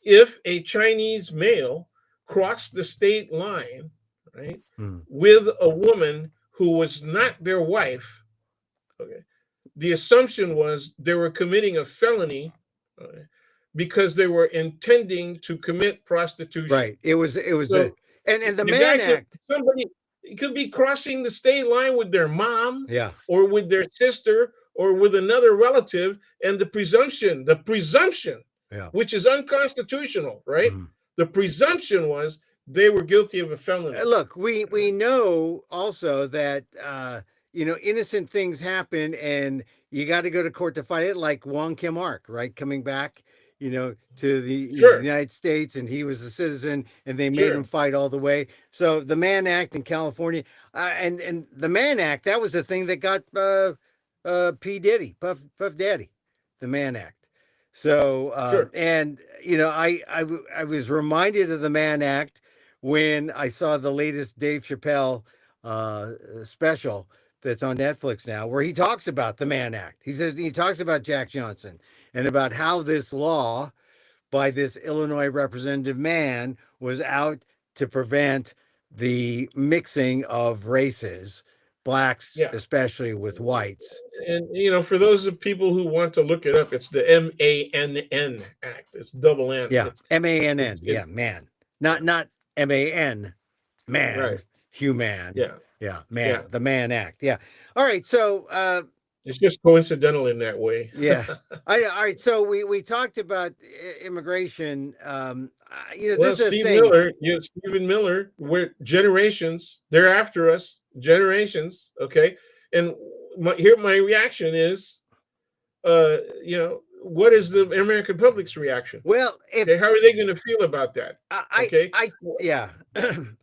if a Chinese male crossed the state line, right, Mm. with a woman who was not their wife, okay, the assumption was they were committing a felony, okay, because they were intending to commit prostitution. Right. It was a So and the the guy Mann could Act. somebody he could be crossing the state line with their mom Yeah. or with their sister or with another relative, and the presumption, Yeah. which is unconstitutional, right? Mhm. The presumption was they were guilty of a felony. Look, we know also that innocent things happen, and you got to go to court to fight it. Like Wong Kim Ark, right, coming back, to the Sure, United States, and he was a citizen, and they made him sure, fight all the way. So the Mann Act in California, and the Mann Act, that was the thing that got P Diddy, Puff Daddy, the Mann Act. So sure. and I was reminded of the Mann Act when I saw the latest Dave Chappelle special that's on Netflix now, where he talks about the Mann Act. He talks about Jack Johnson and about how this law by this Illinois representative man was out to prevent the mixing of races, blacks Yeah. especially with whites. And for those of people who want to look it up, it's the MANN Act. It's double N. Yeah, It's MANN. it's it Yeah, man, not MAN, man, right. human. Yeah. Yeah, Yeah. man, the Mann Act. Yeah. All right. So It's just coincidental in that way. yeah. All right. So we talked about immigration. Well, This is a thing. Stephen Miller, we're generations, they're after us, generations, okay? And my reaction is, what is the American public's reaction? Well, if Okay, how are they going to feel about that? Okay, yeah,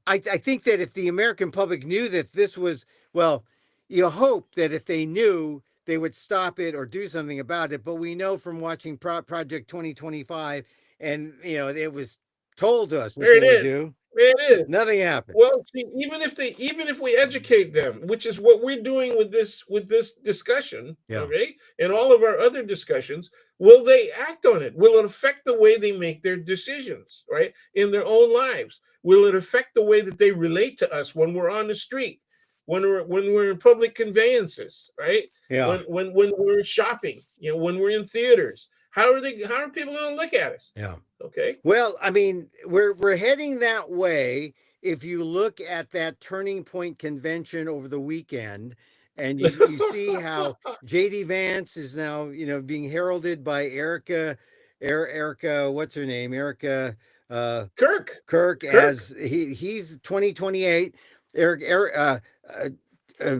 I think that if the American public knew that this was, well, you hope that if they knew, they would stop it or do something about it. But we know from watching Project 2025, and it was told to us what there they it would is. do. There it is. Nothing happened. Well, see, even if we educate them, which is what we're doing with this discussion, Yeah. okay, and all of our other discussions, will they act on it? Will it affect the way they make their decisions, right, in their own lives? Will it affect the way that they relate to us when we're on the street, when we're in public conveyances, right? Yeah. When we're shopping, when we're in theaters? How are people going to look at us? Yeah. Okay. Well, I mean, we're heading that way. If you look at that Turning Point convention over the weekend, and you see how JD Vance is now, being heralded by Erica, what's her name? Erica Kirk. Kirk, as he's 2028. Eric uh,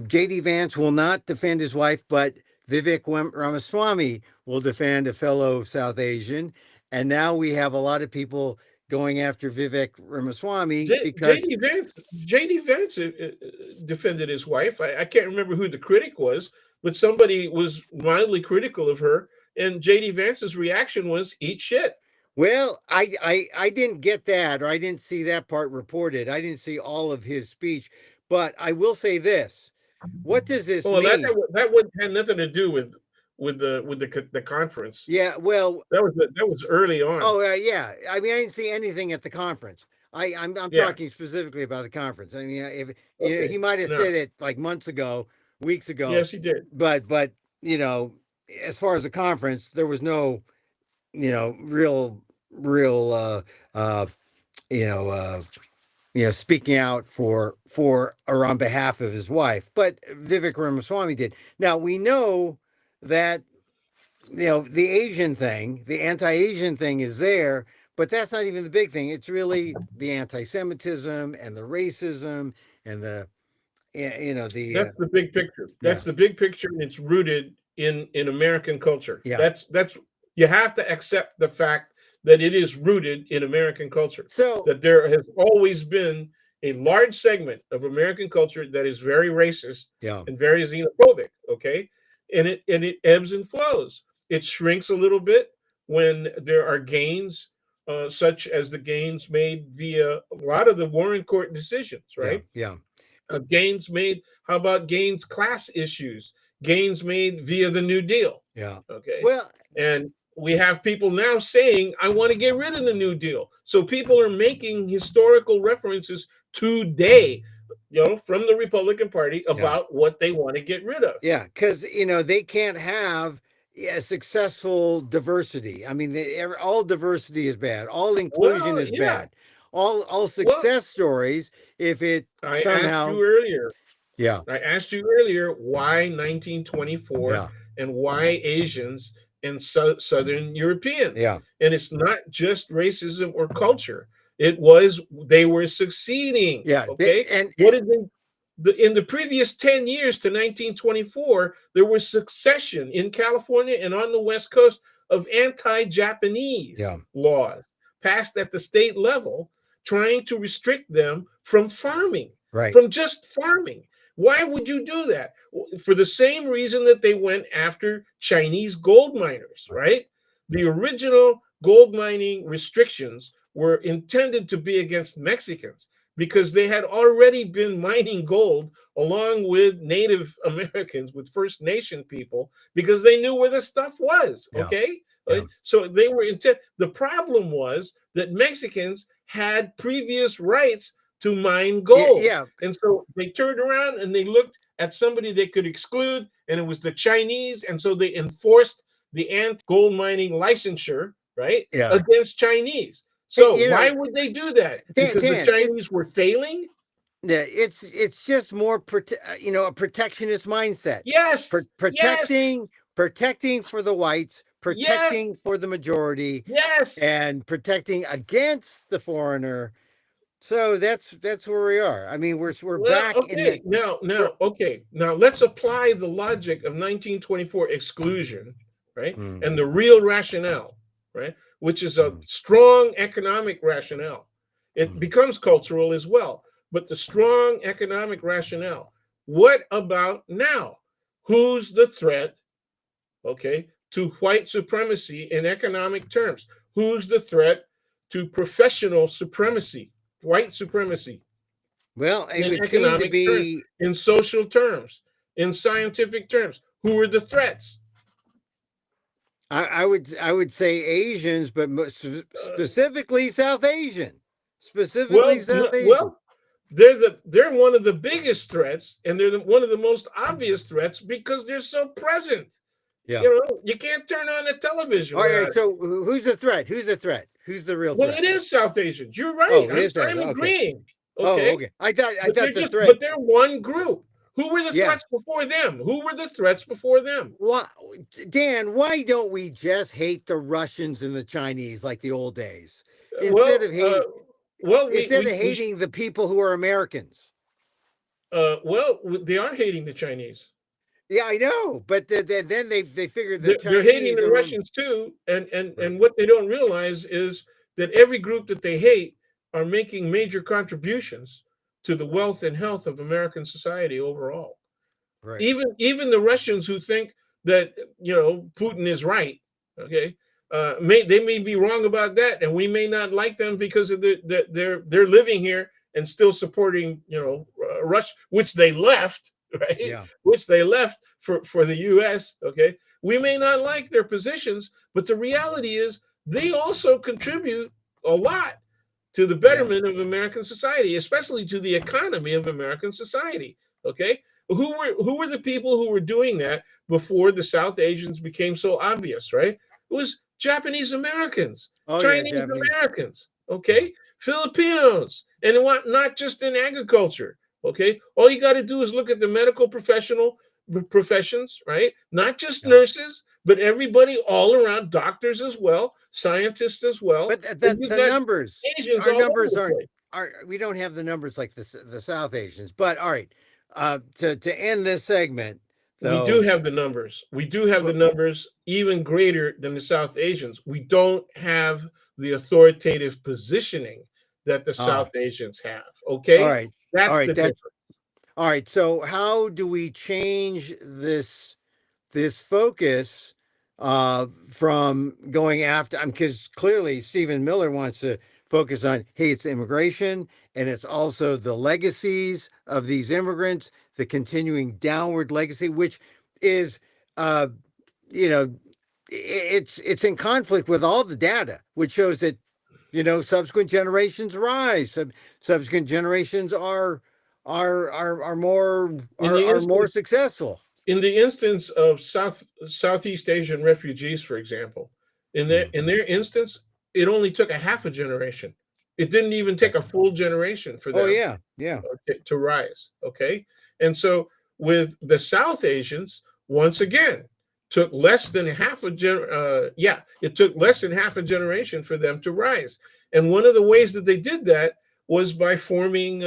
J.D. Vance will not defend his wife, but Vivek Ramaswamy will defend a fellow South Asian. And now we have a lot of people going after Vivek Ramaswamy because, JD Vance defended his wife. I can't remember who the critic was, but somebody was mildly critical of her, and JD Vance's reaction was eat shit. well, I didn't get that, or I didn't see that part reported. I didn't see all of his speech, but I will say this: what does this Well, mean? that would had nothing to do with the conference. Yeah, well, That was early on. oh yeah. I mean, I didn't see anything at the conference. I'm Yeah. talking specifically about the conference. I mean, if Okay. he might have No. said it like months ago, weeks ago, Yes, he did. but you know, as far as the conference, there was no real uh you know uh speaking out for or on behalf of his wife. But Vivek Ramaswamy did. Now we know that the Asian thing, the anti-Asian thing is there, but that's not even the big thing. It's really the anti-Semitism and the racism and the That's the big picture. yeah, That's the big picture, and it's rooted in American culture. yeah. That's you have to accept the fact that it is rooted in American culture. So That there has always been a large segment of American culture that is very racist yeah, and very xenophobic. Okay, and it ebbs and flows. It shrinks a little bit when there are gains, such as the gains made via a lot of the Warren Court decisions, yeah, right? yeah, Gains made, how about gains class issues, gains made via the New Deal? yeah. Okay. Well, And we have people now saying, I want to get rid of the New Deal. So people are making historical references today, from the Republican Party yeah. about what they want to get rid of. Yeah, because they can't have successful diversity. I mean, all diversity is bad. All inclusion Well, is yeah. bad. All Well, success stories, if it I asked somehow, you earlier, yeah, why 1924 yeah, and why Asians and Southern Europeans. yeah, And it's not just racism or culture. It was they were succeeding. yeah, Okay. What did they? In the previous 10 years to 1924, there was succession in California and on the West Coast of anti yeah, Japanese laws passed at the state level, trying to restrict them from farming, right, from just farming. Why would you do that? For the same reason that they went after Chinese gold miners, right, right? The original gold mining restrictions were intended to be against Mexicans because they had already been mining gold along with Native Americans, with First Nation people, because they knew where the stuff was. yeah, Okay. yeah, So they were intent. The problem was that Mexicans had previous rights to mine yeah, gold. yeah, And so they turned around and they looked at somebody they could exclude, and it was the Chinese. And so they enforced the anti-gold mining licensure, right, yeah. against Chinese. Hey, So why would they do that? Because the Dan, Chinese were failing? yeah, it's just more a protectionist mindset. Yes, yes, Protecting for the whites, yes, protecting for the majority, yes. and protecting against the foreigner. So that's where we are. I mean, we're Well, back in the okay. Now, we're, now, okay. Now let's apply the logic of 1924 exclusion, right? mm, And the real rationale, right? Which is a mm, strong economic rationale. It mm. becomes cultural as well, but the strong economic rationale. What about now? Who's the threat, okay, to white supremacy in economic terms? Who's the threat to professional supremacy, white supremacy? Well, it In would seem to economic terms, be. in social terms, in scientific terms. Who are the threats? I would say Asians, but Uh, specifically South Asian, specifically well, South Asian. well, they're one of the biggest threats, and they're one of the most obvious threats because they're so present. Yeah. You can't turn on the television All right. without. So who's the threat? Who's the threat? Who's the real Well, threat? it is South Asians. You're right. Oh, it is that. I'm Okay. agreeing. Oh, Okay, okay. I but thought the threat. but they're one group. Who were the Yeah. threats before them? Who were the threats before them? Why, Dan? Why don't we just hate the Russians and the Chinese like the old days Well, instead of hating well, instead of hating the people who are Americans? Well, they are hating the Chinese. Yeah, I know, but then they figured the They're hating Chinese the are Russians too, right. and what they don't realize is that every group that they hate are making major contributions to the wealth and health of American society overall. Right. Even the Russians who think that Putin is right, okay, they may be wrong about that, and we may not like them because of they're living here and still supporting Russia, which they left, right, Yeah. which they left for the U.S. Okay, we may not like their positions, but the reality is they also contribute a lot to the Yeah. betterment of American society, especially to the economy of American society. Okay, who were the people who were doing that before the South Asians became so obvious? Right, it was Japanese Americans, Oh yeah, Chinese Japanese. Americans. Yeah. Okay, Filipinos, and what? Not just in agriculture. Okay, all you got to do is look at the medical professions, right? Not just Yeah. nurses, but everybody all around, doctors as well, scientists as well, But and you the got numbers, Asians our all over numbers the aren't place. are we don't have the numbers like the South Asians. But all right, to end this segment We do though, have the numbers. We do have the well, numbers even greater than the South Asians. We don't have the authoritative positioning that the uh, South Asians have. all Okay? right, all That's right, the that's difference. all right. So how do we change this focus from going after? Because clearly Stephen Miller wants to focus on, hey, it's immigration and it's also the legacies of these immigrants, the continuing downward legacy, which is, uh, you know, it's in conflict with all the data, which shows that subsequent generations rise, subsequent generations are more In the are more instance successful. in the instance of Southeast Asian refugees, for example, Mm. in their instance, it only took a half a generation. It didn't even take a full generation for Oh them yeah, yeah, to rise. Okay, and so with the South Asians, once again, took less than it took less than half a generation for them to rise. And one of the ways that they did that was by forming,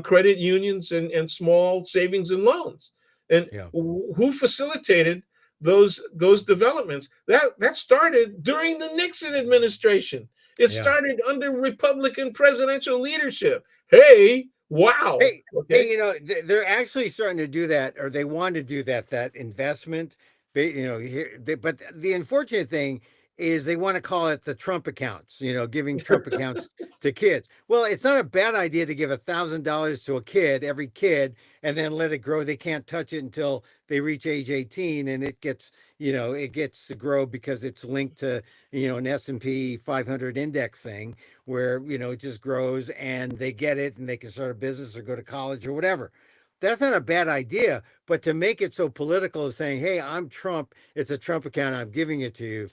credit unions and small savings and loans. And yeah, who facilitated those developments? That started during the Nixon administration. It yeah. started under Republican presidential leadership. Hey, wow. Hey, Okay. they're actually starting to do that, or they want to do that. That investment, but the unfortunate thing is they want to call it the Trump accounts. Giving Trump accounts to kids. Well, it's not a bad idea to give $1,000 to a kid, every kid, and then let it grow. They can't touch it until they reach age 18, and it gets to grow because it's linked to an S&P 500 index thing where it just grows and they get it and they can start a business or go to college or whatever. That's not a bad idea, but to make it so political as saying, "Hey, I'm Trump. It's a Trump account. I'm giving it to you."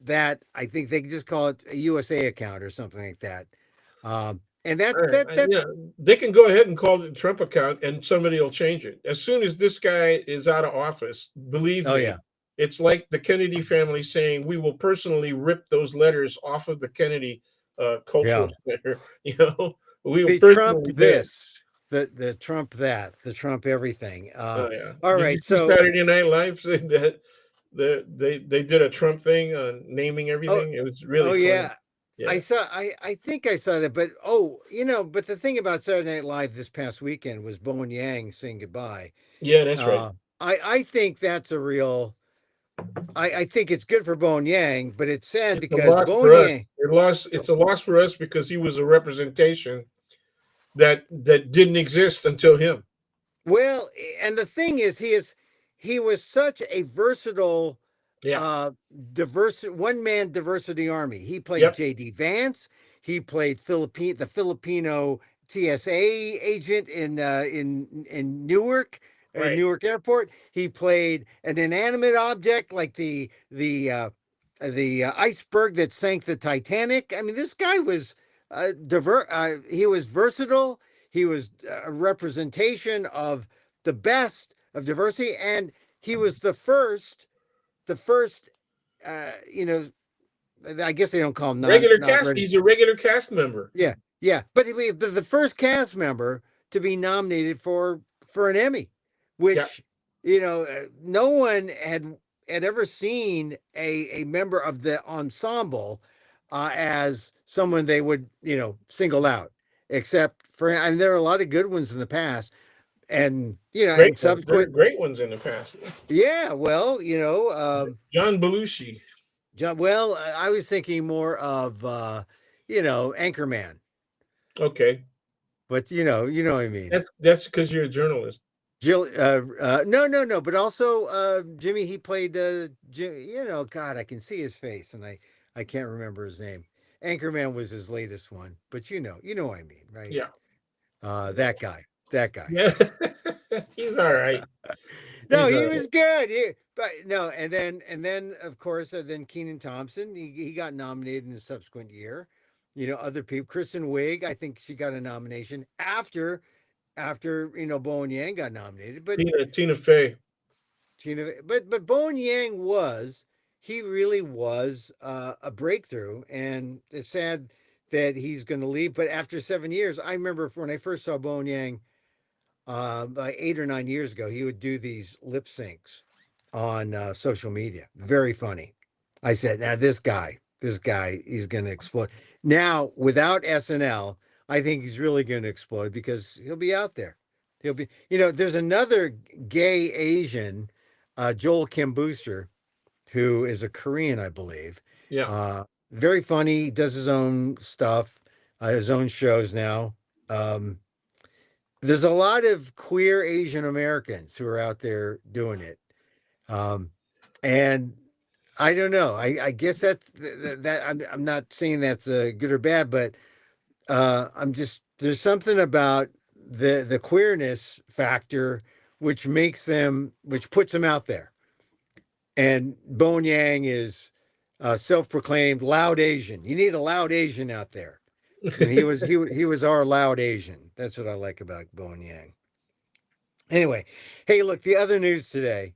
That I think they can just call it a USA account or something like that. And All that right. that that's Yeah, they can go ahead and call it a Trump account, and somebody will change it as soon as this guy is out of office. Believe oh yeah, me, it's like the Kennedy family saying, "We will personally rip those letters off of the Kennedy cultural yeah. center." We will The Trump personally do it. this, the Trump that, the Trump everything. Oh yeah. All Did you right, see so Saturday Night Live say that they did a Trump thing on naming oh everything? It was oh really funny. yeah, I Yeah. saw. I think I saw that, but but the thing about Saturday Night Live this past weekend was Bowen Yang saying goodbye. Yeah, that's right. I think that's a real. I think it's good for Bowen Yang, but it's sad It's a because loss Bowen for us. Yang. It's a loss for us because he was a representation that didn't exist until him. Well, and the thing is, he was such a versatile, Yeah. uh, diverse one man diversity army. He played Yep. J.D. Vance. He played the Filipino TSA agent in Newark. Right. Newark Airport. He played an inanimate object like the iceberg that sank the Titanic. I mean, this guy was he was versatile. He was a representation of the best of diversity, and he was the first. Uh, you know, I guess they don't call him Regular not cast. ready. He's a regular cast member. Yeah, yeah, but the first cast member to be nominated for an Emmy, Yeah, which no one had ever seen a member of the ensemble as someone they would single out, except for, and there are a lot of good ones in the past, and great and ones. There are subsequent. great ones in the past. Yeah, well, John Belushi. John, well, I was thinking more of Anchorman, Okay, but you know what I mean. that's because you're a journalist. Jill, no, no, no, but also Jimmy. He played God, I can see his face, and I can't remember his name. Anchorman was his latest one, but you know what I mean, right? Yeah, That guy, that guy. yeah. He's all right. No, He's all he right. was good. But no, and then of course, then Keenan Thompson. He got nominated in the subsequent year. Other people. Kristen Wiig. I think she got a nomination after Bowen Yang got nominated, but. Tina Fey. But Bowen Yang he really was a breakthrough, and it's sad that he's going to leave. But after 7 years, I remember when I first saw Bowen Yang like 8 or 9 years ago, he would do these lip syncs on social media. Very funny. I said, now this guy, he's going to explode. Now without SNL, I think he's really going to explode because he'll be out there. He'll be, there's another gay Asian, Joel Kim Booster, who is a Korean, I believe. Yeah. Uh, Very funny, does his own stuff, his own shows now. Um, there's a lot of queer Asian Americans who are out there doing it. Um, and I don't know. I guess that I'm not saying that's good or bad, but I'm just there's something about the queerness factor which puts them out there. And Bone Yang is self-proclaimed loud Asian. You need a loud Asian out there, and he was our loud Asian. That's what I like about Bone Yang. Anyway, hey, look, the other news today.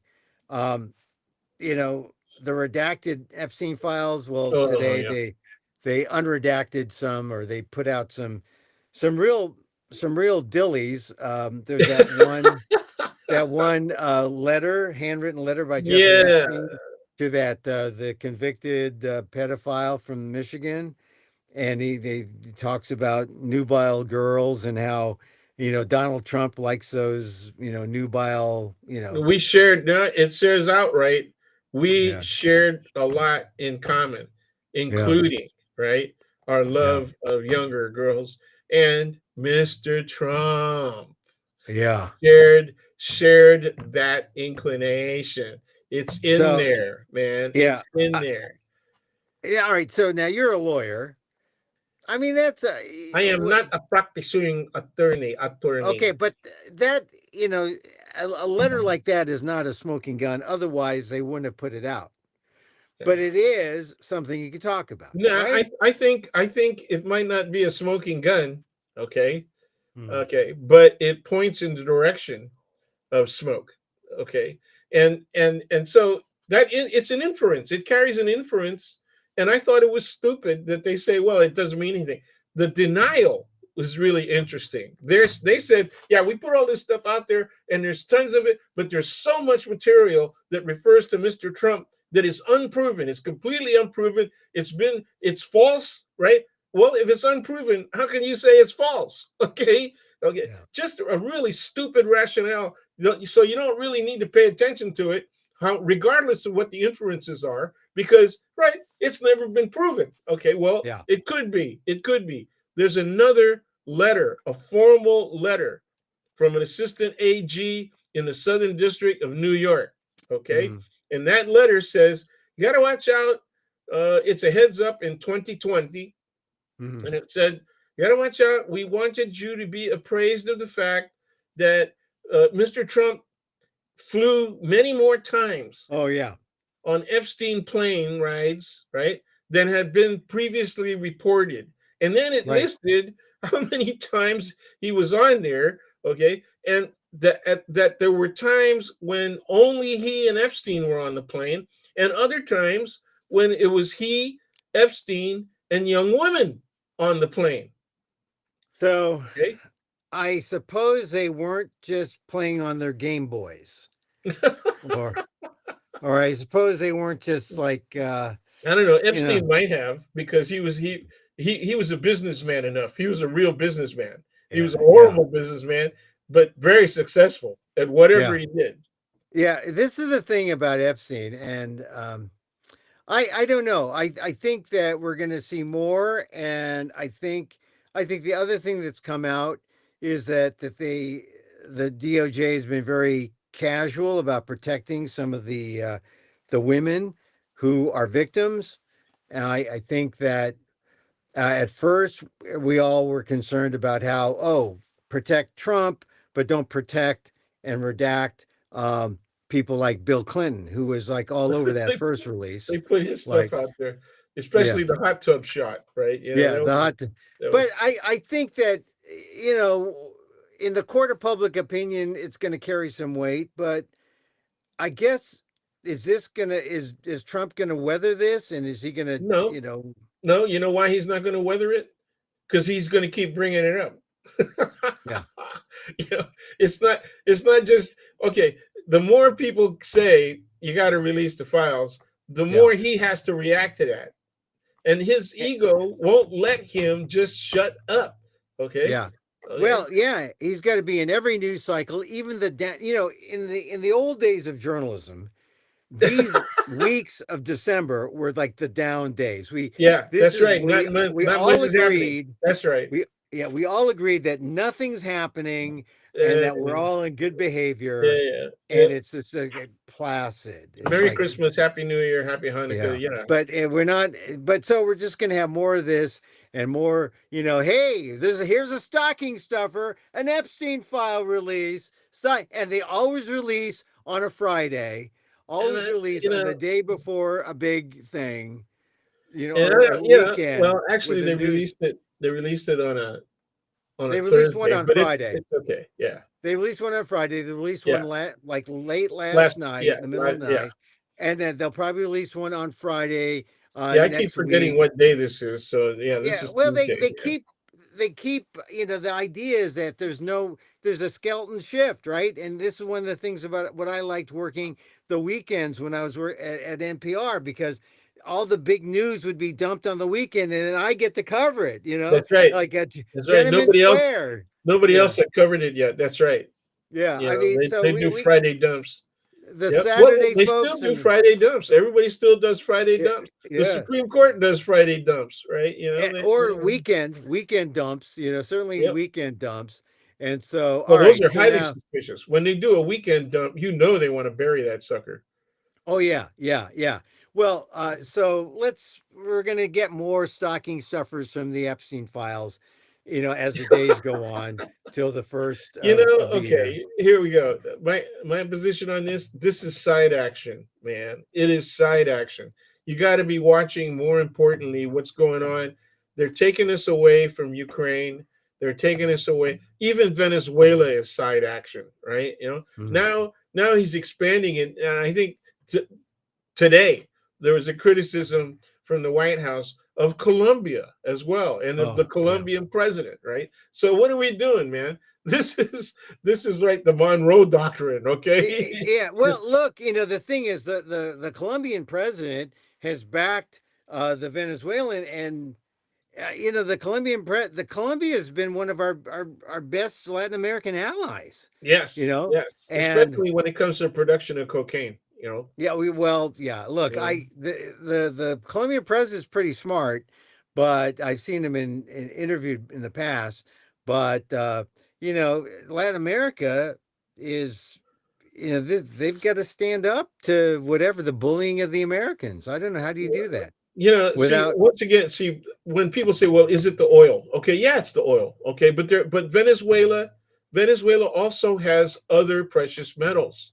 Um, the redacted Epstein files. Well, Oh today yeah. they unredacted some, or they put out some real some real dillies. There's that one letter, handwritten letter by Jeffrey Yeah. Epstein to that the convicted pedophile from Michigan, and he talks about nubile girls and how Donald Trump likes those nubile We shared. No, it says outright. We yeah, shared a lot in common, yeah, including right our yeah, love of younger girls and Mr. Trump. yeah. Shared that inclination. It's in So there, man. yeah, It's in I, there. yeah. All right. So now you're a lawyer. I mean, that's I am not a practicing attorney. okay, Attorney. but that a letter like that is not a smoking gun. Otherwise, they wouldn't have put it out. Yeah. But it is something you could talk about, No, right? I think it might not be a smoking gun. Okay. Hmm. Okay. But it points in the direction of smoke. Okay. And so it's an inference. It carries an inference. And I thought it was stupid that they say, well, it doesn't mean anything. The denial was really interesting. They said, yeah, we put all this stuff out there and there's tons of it, but there's so much material that refers to Mr. Trump that is unproven. It's completely unproven. It's false, right? Well, if it's unproven, how can you say it's false? Okay. Okay. Yeah. Just a really stupid rationale. So you don't really need to pay attention to it, regardless of what the inferences are, because right, it's never been proven. Okay, well, Yeah. it could be. It could be. There's another letter, a formal letter from an assistant AG in the Southern District of New York. Okay, Hmm. and that letter says you got to watch out. It's a heads up in 2020, Hmm. and it said you got to watch out. We wanted you to be appraised of the fact that Mr. Trump flew many more times Oh yeah. on Epstein plane rides, right, than had been previously reported. And then it Right. listed how many times he was on there, okay, and that there were times when only he and Epstein were on the plane, and other times when it was he, Epstein, and young women on the plane. So Okay, I suppose they weren't just playing on their Game Boys, or I suppose they weren't just like I don't know. you know, Epstein might have, because he was a businessman enough. He was a real businessman. He was a yeah, yeah, horrible businessman, but very successful at whatever yeah, he did. yeah. This is the thing about Epstein, and I don't know. I think that we're going to see more, and I think the other thing that's come out is that the DOJ has been very casual about protecting some of the women who are victims. And I think that at first we all were concerned about how protect Trump, but don't protect and redact people like Bill Clinton, who was like all over that they first release. they put his stuff Like, out there, yeah, especially the hot tub shot, right? yeah, the hot. That But was I think that you know, in the court of public opinion, it's going to carry some weight. But I guess is Trump gonna weather this, and is he gonna no, you know no. You know why he's not going to weather it? Because he's going to keep bringing it up. yeah You know, it's not just okay. The more people say you got to release the files, the yeah more he has to react to that, and his eh, ego won't let him just shut up. Okay, yeah. okay. Well, yeah, he's got to be in every news cycle, even in the old days of journalism, these weeks of December were like the down days. Yeah, This that's is right. we Not much all is happening. agreed That's right. we yeah, we all agreed that nothing's happening and Uh, that we're all in good yeah, behavior, yeah, and yeah. it's just placid. It's Merry like Christmas, Happy New Year, Happy Hanukkah. yeah, Yeah, but we're not. But so we're just gonna have more of this and more. Hey, here's a stocking stuffer, an Epstein file release, and they always release on a Friday, and always release you on know, the day before a big thing, and or a weekend well, actually, with the they news. released it. They released it on a They released one Thursday, on but Friday. it's okay. Yeah, They released one on Friday. They released yeah. one like late last night, in the middle of the Yeah, night, and then they'll probably release one on Friday yeah. I keep next forgetting week. what day this is. So yeah, this Yeah, is well, Tuesday. they keep the idea is that there's a skeleton shift, right? And this is one of the things about what I liked working the weekends when I was at NPR, because all the big news would be dumped on the weekend, and then I get to cover it. That's right. Like at That's right. Gentleman Square. Nobody Yeah, else had covered it yet. That's right. yeah. You I know, mean, so they do Friday dumps. the Yep. Well, Saturday they still folks do and Friday dumps. Everybody still does Friday yeah, dumps. The yeah. Supreme Court does Friday dumps, right? You know, Or weekend dumps, certainly yep. weekend dumps. And so, Well, all those right, are so highly now, suspicious. When they do a weekend dump, you know they want to bury that sucker. oh yeah, yeah, yeah. Well, so we're gonna get more stocking stuffers from the Epstein files, as the days go on till the first You know, of the year. okay, here we go. My position on this is side action, man. It is side action. You got to be watching, more importantly, what's going on. They're taking us away from Ukraine. They're taking us away. Even Venezuela is side action, right? You know, Mhm. now he's expanding it, and I think t- today there was a criticism from the White House of Colombia as well, and of the Oh yeah. Colombian president, right? So what are we doing, man? This is like the Monroe Doctrine, okay? Yeah. Well, look, the thing is the Colombian president has backed the Venezuelan, and the Colombia has been one of our best Latin American allies. Yes, yes, And especially when it comes to production of cocaine. yeah, yeah. Look, You know, the Colombian president is pretty smart, but I've seen him in interviewed in the past. But Latin America is, they've got to stand up to whatever the bullying of the Americans. I don't know, how do you do that see, without? once again, see, when people say, "Well, is it the oil?" Okay, yeah, it's the oil. Okay, but Venezuela also has other precious metals.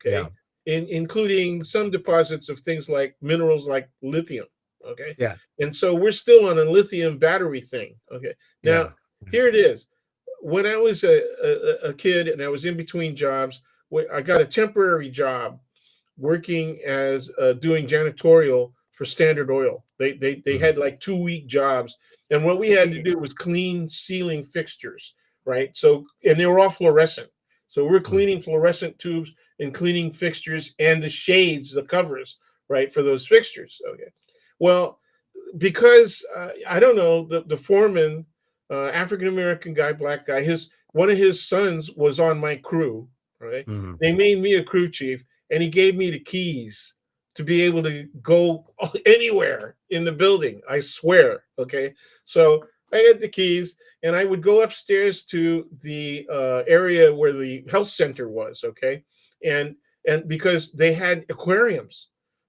Yeah, Okay, including some deposits of things like minerals like lithium. Okay, yeah, and so we're still on a lithium battery thing. Okay, now yeah. here it is. When I was a kid and I was in between jobs, I got a temporary job working as doing janitorial for Standard Oil. They Mhm. had like 2-week jobs, and what we had to do was clean ceiling fixtures. right? So, and they were all fluorescent. So we're cleaning fluorescent tubes and cleaning fixtures and the shades, the covers, right, for those fixtures. Okay. Well, because I don't know, the foreman, African American guy, black guy, his one of his sons was on my crew. Right, they made me a crew chief, and he gave me the keys to be able to go anywhere in the building. I swear. Okay, so I had the keys, and I would go upstairs to the area where the health center was. Okay, and because they had aquariums,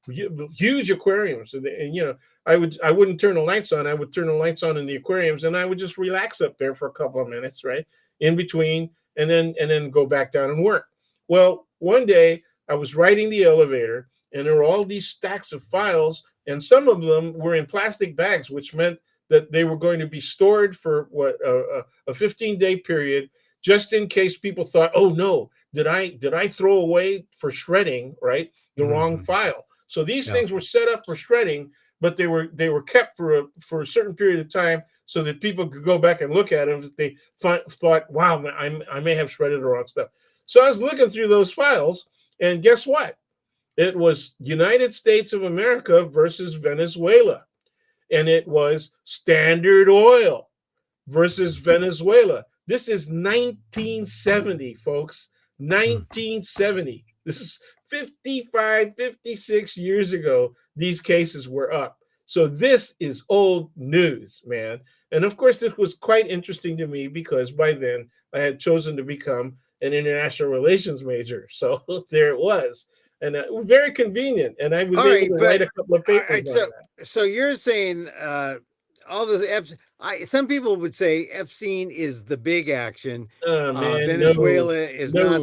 huge aquariums, and you know, I wouldn't turn the lights on. I would turn the lights on in the aquariums, and I would just relax up there for a couple of minutes, right, in between, and then go back down and work. Well, one day I was riding the elevator, and there were all these stacks of files, and some of them were in plastic bags, which meant that they were going to be stored for what a 15-day period, just in case people thought, oh no, did I throw away for shredding, right, the wrong file? So these things were set up for shredding, but they were kept for a certain period of time so that people could go back and look at them if they thought, wow, I may have shredded the wrong stuff. So I was looking through those files, and guess what? It was United States of America versus Venezuela, and it was Standard Oil versus Venezuela. This is 1970, folks. 1970. This is 55, 56 years ago. These cases were up. So this is old news, man. And of course, this was quite interesting to me because by then I had chosen to become an international relations major. So there it was. And very convenient. And I was able to write a couple of papers on that. So you're saying all those some people would say Epstein is the big action. Man, Venezuela is not.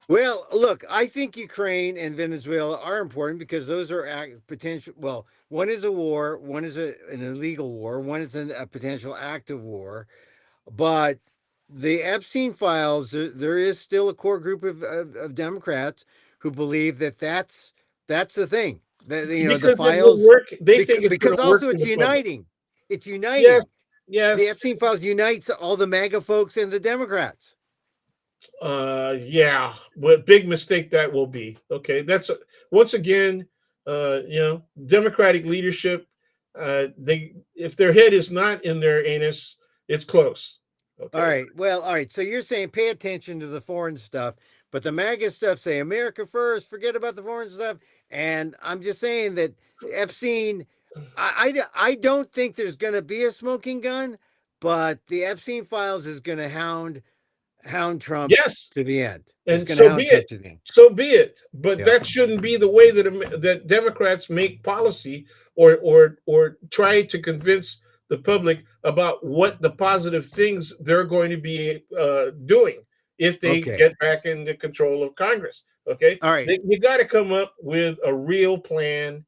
Well, look, I think Ukraine and Venezuela are important because those are potential. Well, one is a war, one is an illegal war, one is a potential active war. But the Epstein files, there is still a core group of Democrats who believe that that's the thing. The files. They think it's because also it's uniting. It's uniting. Yes, yes. The Epstein files unites all the MAGA folks and the Democrats. Yeah, what big mistake that will be. Okay, that's once again, Democratic leadership. If their head is not in their anus, it's close. Okay. All right. So you're saying pay attention to the foreign stuff, but the MAGA stuff say America first, forget about the foreign stuff. And I'm just saying that Epstein, I don't think there's going to be a smoking gun, but the Epstein files is going to hound Trump to the end. And so be it. So be it. But that shouldn't be the way that Democrats make policy or try to convince the public about what the positive things they're going to be doing if they get back into control of Congress. Okay. All right. You got to come up with a real plan.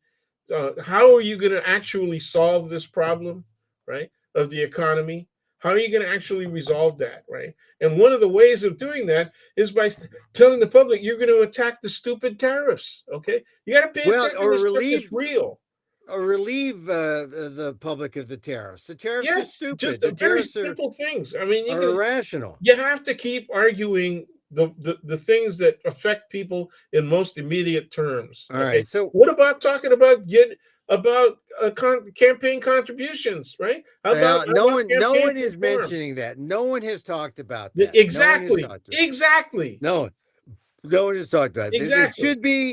How are you going to actually solve this problem, right, of the economy? How are you going to actually resolve that, right? And one of the ways of doing that is by telling the public you're going to attack the stupid tariffs. Okay, you got to pay attention to stuff that's real. Or relieve the public of the tariffs. The tariffs are stupid. Just very simple things. I mean, are irrational. You have to keep arguing the things that affect people in most immediate terms. All right. So what about talking about campaign contributions, right? No one is mentioning that. No one has talked about that. Exactly. No one has talked about it. Exactly.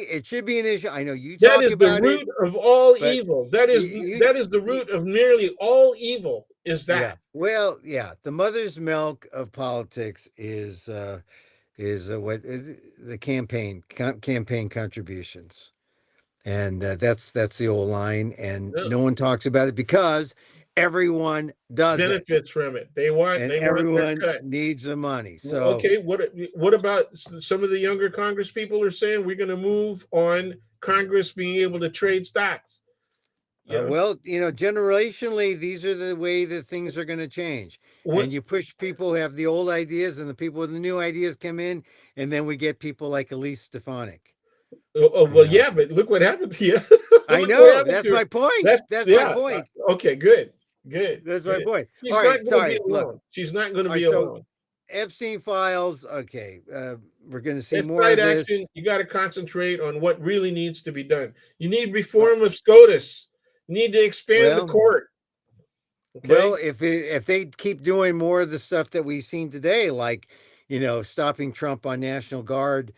It should be an issue. I know you talk about it. That is the root of all evil. That is the root of nearly all evil. Is that? Yeah. Well, yeah. The mother's milk of politics is what the campaign contributions, and that's the old line, and no one talks about it because everyone benefits from it. Everyone needs the money. So okay, what about some of the younger Congress people are saying we're going to move on Congress being able to trade stocks? Well, generationally, these are the way that things are going to change. And you push people who have the old ideas, and the people with the new ideas come in, and then we get people like Elise Stefanik. Yeah, but look what happened to you. I know. That's my point. That's my point. Okay, good. Good, That's my good. point. All She's right, not going to be sorry. Look, alone. She's not going to all right. be So alone. Epstein files. Okay, we're going to see It's more side of this. action. You got to concentrate on what really needs to be done. You need Uh, reform of SCOTUS. You need to expand the well, court. well, Okay. if they keep doing more of the stuff that we've seen today, like stopping Trump on National Guard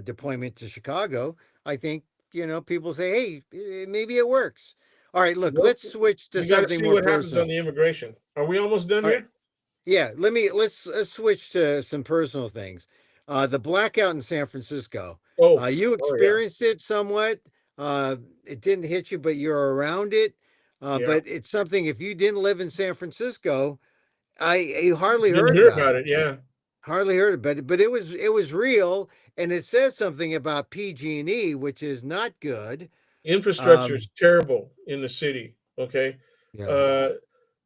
deployment to Chicago, I think people say, hey, maybe it works. All right, look, Well, let's switch to we got to something see more what happens on personal. the immigration. Are we almost done All right, here? yeah, let's switch to some personal things. The blackout in San Francisco. Oh, You oh yeah, experienced it somewhat. It didn't hit you, but you're around it. yeah. But it's something. If you didn't live in San Francisco, you hardly Didn't heard hear about about it. it. Yeah. Hardly heard it, but it was real, and it says something about PG&E, which is not good. Infrastructure is Um, terrible in the city. Okay. yeah, Uh,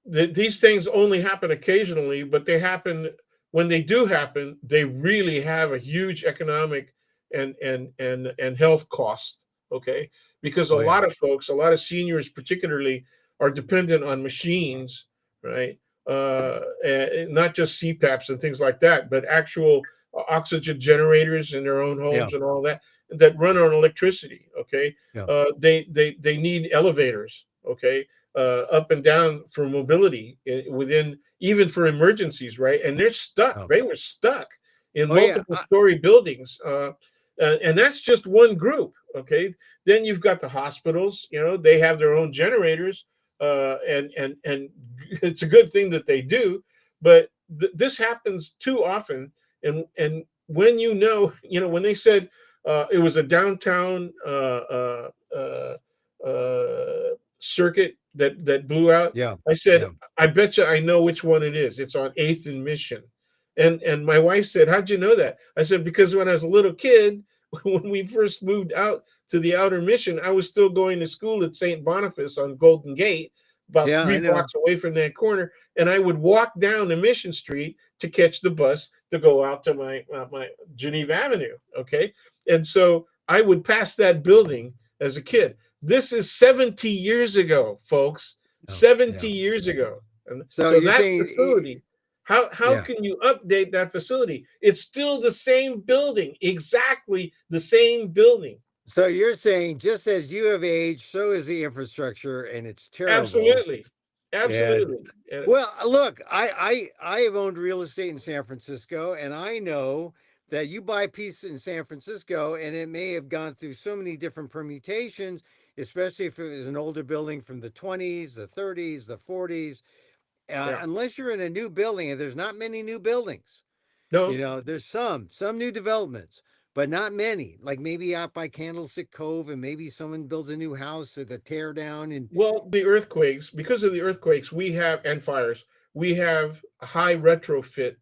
these things only happen occasionally, but they happen when they do happen. They really have a huge economic and health cost. Okay, because a oh yeah, lot of folks, a lot of seniors, particularly, are dependent on machines, right? Not just CPAPs and things like that, but actual oxygen generators in their own yeah, homes and all that that run on electricity. Okay, yeah, they need elevators. Okay, up and down for mobility within even for emergencies, right? And they're stuck. oh, They were stuck in oh yeah, multiple story buildings, and that's just one group. Okay, then you've got the hospitals. They have their own generators, and it's a good thing that they do. But this happens too often, and when when they said it was a downtown circuit that blew out. yeah, I said, yeah, I bet you I know which one it is. It's on 8th and Mission. And my wife said, how'd you know that? I said, because when I was a little kid, when we first moved out to the outer Mission, I was still going to school at St. Boniface on Golden Gate, about yeah. three I know. blocks away from that corner. And I would walk down to Mission Street to catch the bus to go out to my Geneva Avenue. Okay. And so I would pass that building as a kid. This is 70 years ago, folks. Oh, 70 yeah. years ago. And So so you're that saying, facility, how yeah. can you update that facility? It's still the same building, exactly the same building. So you're saying just as you have aged, so is the infrastructure, and it's terrible. Absolutely. And Absolutely. And well, look, I have owned real estate in San Francisco, and I know that you buy a piece in San Francisco, and it may have gone through so many different permutations, especially if it was an older building from the 20s, the 30s, the 40s. yeah. Unless you're in a new building, and there's not many new buildings. No. There's some new developments, but not many. Like maybe out by Candlestick Cove, and maybe someone builds a new house or the tear down. And Well, the earthquakes, because of the earthquakes, we have and fires, we have a high retrofit,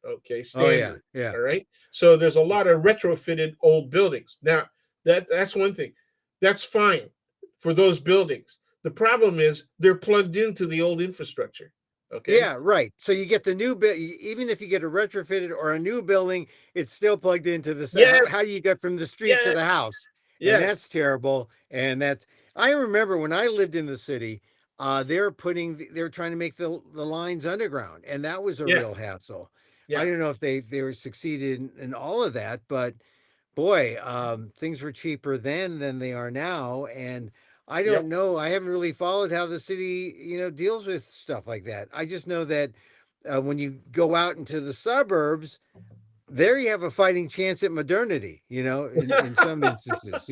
okay, oh yeah, standard. yeah, All right. So there's a lot of retrofitted old buildings. Now, that's one thing. That's fine for those buildings. The problem is they're plugged into the old infrastructure. Okay. yeah, right. So you get the new bit, even if you get a retrofitted or a new building, it's still plugged into the. Yes. How do you get from the street to Yes. the house? And Yes. that's terrible. And that's I remember when I lived in the city, they were trying to make the lines underground, and that was a Yeah. real hassle. I Yeah. don't know if they were succeeded in all of that, but boy, things were cheaper then than they are now. And I don't Yep. know. I haven't really followed how the city, deals with stuff like that. I just know that when you go out into the suburbs, there you have a fighting chance at modernity, in some instances,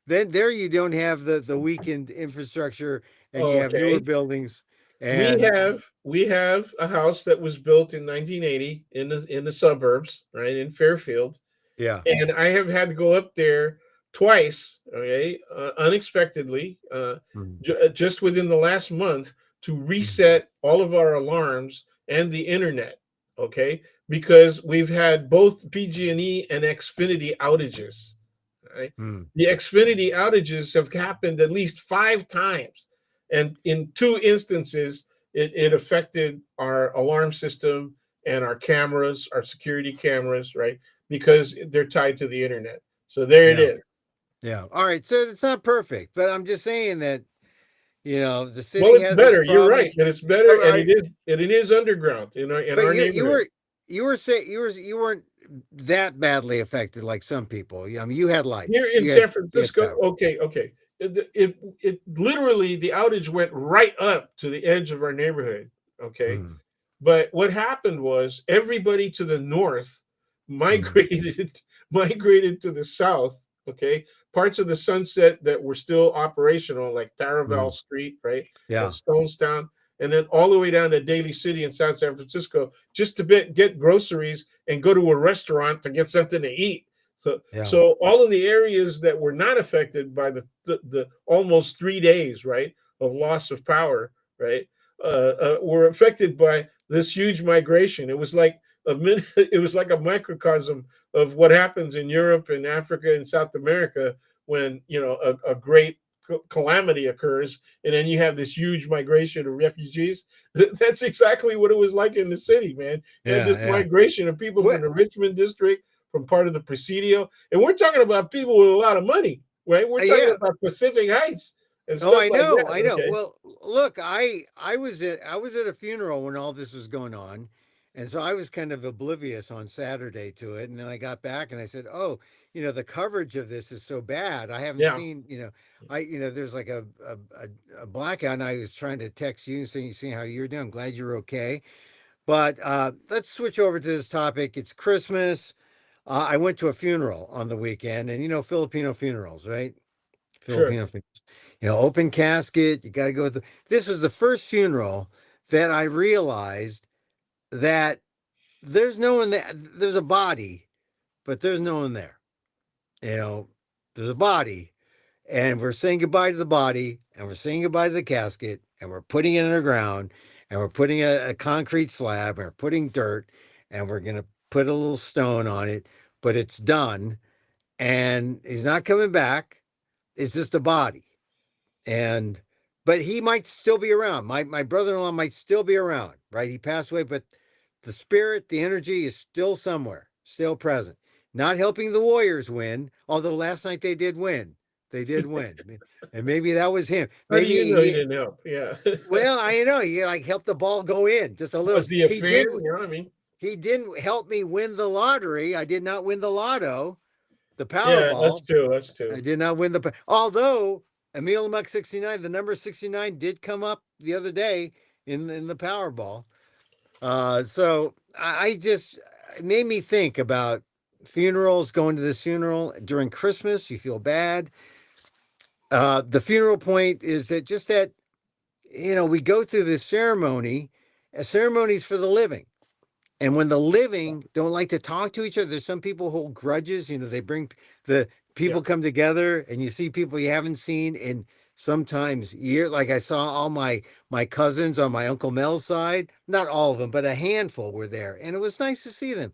then there you don't have the weakened infrastructure, and you have newer Okay. buildings. We And have we have a house that was built in 1980 in the suburbs, right in Fairfield, yeah. and I have had to go up there twice, okay, unexpectedly, Mhm. just within the last month to Mhm. reset all of our alarms and the internet, okay, because we've had both PG&E and Xfinity outages. Right? Mhm. The Xfinity outages have happened at least 5 times, and in 2 instances, it affected our alarm system and our cameras, our security cameras, right? Because they're tied to the internet. So there it Yeah. is. Yeah. All right. So it's not perfect, but I'm just saying that The Well, city it's has its better. You're right, problems. and it's better, Are, and are, it is underground in but our you neighborhood. were saying you weren't that badly affected like some people. I mean, you had Here lights, in San you had Francisco, power. okay, okay. It literally, the outage went right up to the edge of our neighborhood. Okay, Mhm. but what happened was everybody to the north Mhm. migrated migrated to the south. Okay, parts of the Sunset that were still operational, like Taraval Mhm. Street, right, and Yeah, Stonestown, and then all the way down to Daly City in South San Francisco, just to get groceries and go to a restaurant to get something to eat. yeah, So all of the areas that were not affected by the almost 3 days, right, of loss of power, right, were affected by this huge migration. It was like it was like a microcosm of what happens in Europe and Africa and South America when a great calamity occurs, and then you have this huge migration of refugees. That's exactly what it was like in the city, man. You had this yeah. migration of people from What? the Richmond district, from part of the Presidio, and we're talking about people with a lot of money, right? We're talking Yeah. about Pacific Heights and Oh, stuff like that. I know. Okay, Well, look, I was at a funeral when all this was going on, and so I was kind of oblivious on Saturday to it, and then I got back and I said, "Oh, the coverage of this is so bad. I haven't yeah, seen, there's like a blackout." And I was trying to text you and see how you're doing. I'm glad you're okay. But let's switch over to this topic. It's Christmas. I went to a funeral on the weekend, and Filipino funerals, right? sure. Filipino funerals. Open casket. You got to go. This was the first funeral that I realized that there's no one there. There's a body, but there's no one there. You know, there's a body, and we're saying goodbye to the body, and we're saying goodbye to the casket, and we're putting it in the ground, and we're putting a concrete slab, and we're putting dirt, and we're gonna put a little stone on it, but it's done, and he's not coming back. It's just a body. And but he might still be around. My brother-in-law might still be around, right? He passed away, but the spirit, the energy is still somewhere, still present. Not helping the Warriors win, although last night they did win. They did win. And maybe that was him. How do Maybe you know he didn't help? Yeah. well, I know he like helped the ball go in just a little. Was he a fan? You know what I mean? He didn't help me win the lottery. I did not win the lotto, the Yeah, that's Powerball. true. That's I true. did not win although Emil 69, the number 69 did come up the other day in the Powerball. So I just it made me think about funerals, going to this funeral during Christmas, you feel bad. The funeral point is that just that, we go through this ceremony, ceremonies for the living. And when the living don't like to talk to each other, there's some people who hold grudges. They bring the Yeah. people come together, and you see people you haven't seen in sometimes years. Like I saw all my cousins on my Uncle Mel's side. Not all of them, but a handful were there, and it was nice to see them.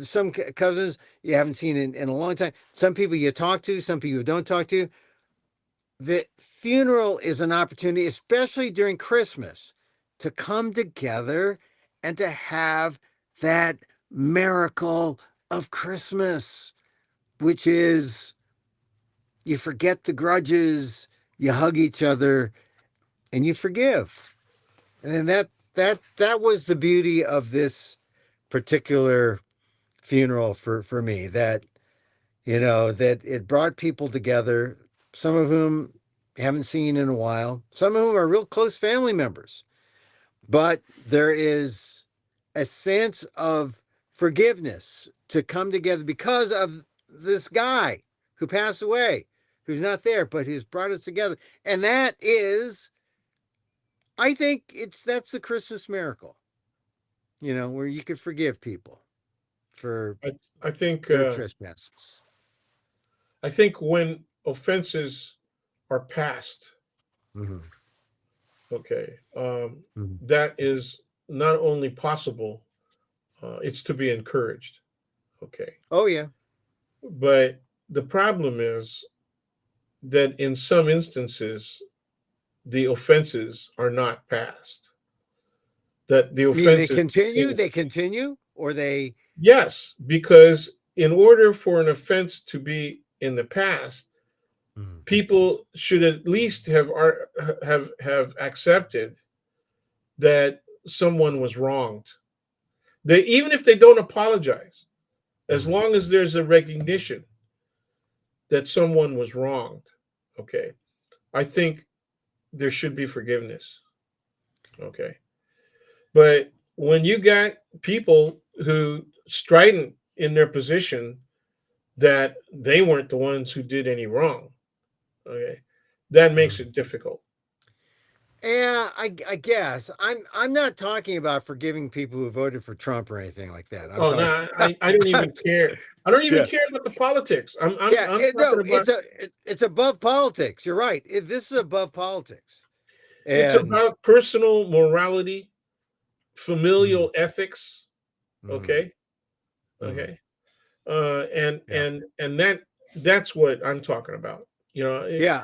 Some cousins you haven't seen in a long time. Some people you talk to, some people you don't talk to. The funeral is an opportunity, especially during Christmas, to come together and to have that miracle of Christmas, which is you forget the grudges, you hug each other, and you forgive. And then that was the beauty of this particular funeral for me. That it brought people together, some of whom haven't seen in a while, some of whom are real close family members. But there is a sense of forgiveness to come together because of this guy who passed away, who's not there, but who's brought us together. And that is, I think that's the Christmas miracle, where you could forgive people for I I think their uh, trespasses. I think when offenses are passed, Hmm. okay, Hmm. that is not only possible, it's to be encouraged. Okay, Oh, yeah. but the problem is that in some instances the offenses are not passed. That the I mean, they offenses continue, continue. they continue, or they. Yes, because in order for an offense to be in the past, Mhm. people should at least have accepted that someone was wronged. They, even if they don't apologize, as Mhm. long as there's a recognition that someone was wronged, okay, I think there should be forgiveness. Okay. But when you got people who strident in their position that they weren't the ones who did any wrong, okay, that makes Mhm. it difficult. Yeah, I guess I'm not talking about forgiving people who voted for Trump or anything like that. I'm Oh no, talking. I don't even care. I don't even Yeah, care about the politics. yeah. I'm talking No, about, it's above politics. You're right. This is above politics. it's And about personal morality, mm, familial ethics. mm, Okay, mm, okay, and yeah, that's what I'm talking about. You know, yeah,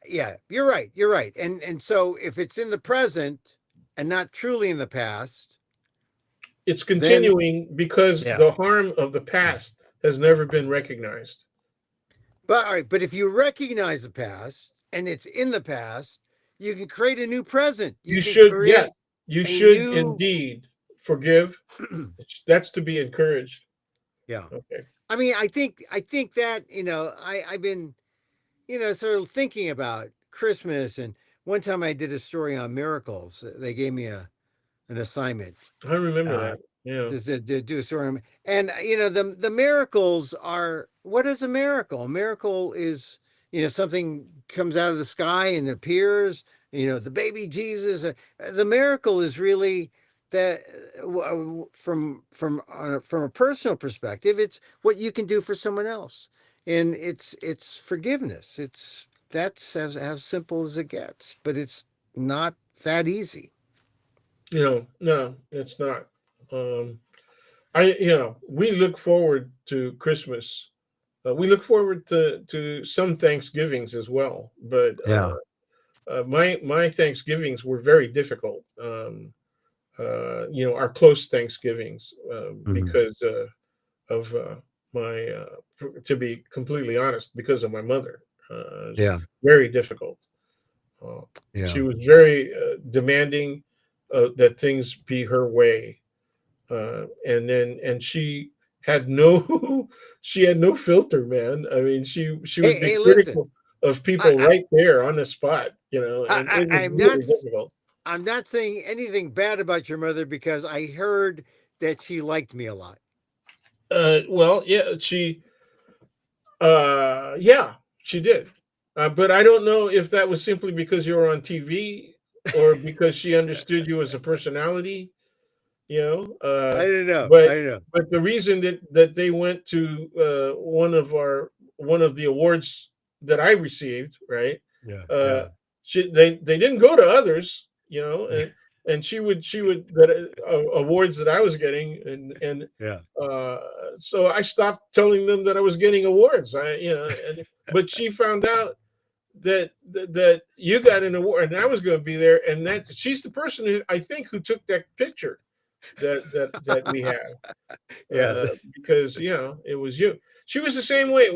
yeah. You're right. You're right. And so if it's in the present and not truly in the past, it's then continuing because yeah. the harm of the past has never been recognized. But all right, but if you recognize the past and it's in the past, you can create a new present. You You can should, yeah, create you a should new indeed forgive. That's to be encouraged. yeah. Okay. I mean, I think that, I've been, sort of thinking about Christmas, and one time I did a story on miracles. They gave me an assignment. I remember Uh that. Yeah. just to do a story and the miracles are, what is a miracle? A miracle is, something comes out of the sky and appears, the baby Jesus. The miracle is really that, from a personal perspective, it's what you can do for someone else, and it's forgiveness. That's as simple as it gets, but it's not that easy. No, it's not. Um, we look forward to Christmas. We look forward to some Thanksgivings as well, but Yeah. my Thanksgivings were very difficult. Our close Thanksgivings, Mhm. because of my, to be completely honest, because of my mother. It's Yeah. very difficult. Uh, she Yeah. was very demanding that things be her way, and she had no she had no filter, man. I mean, she would be Hey, listen. critical of I, people I, right there on the spot, and I, it was I'm not, really difficult. I'm not saying anything bad about your mother because I heard that she liked me a lot. Well, yeah, yeah, she did. But I don't know if that was simply because you were on TV or because she understood you as a personality, you know. I don't know. I But don't know. the reason that they went to one of the awards that I received, right? Yeah. Uh, Yeah. they didn't go to others, and she would that awards that I was getting, and Yeah. uh, so I stopped telling them that I was getting awards. But she found out that you got an award, and I was going to be there, and that she's the person who I think who took that picture that we have, Yeah. because it was you. She was the same way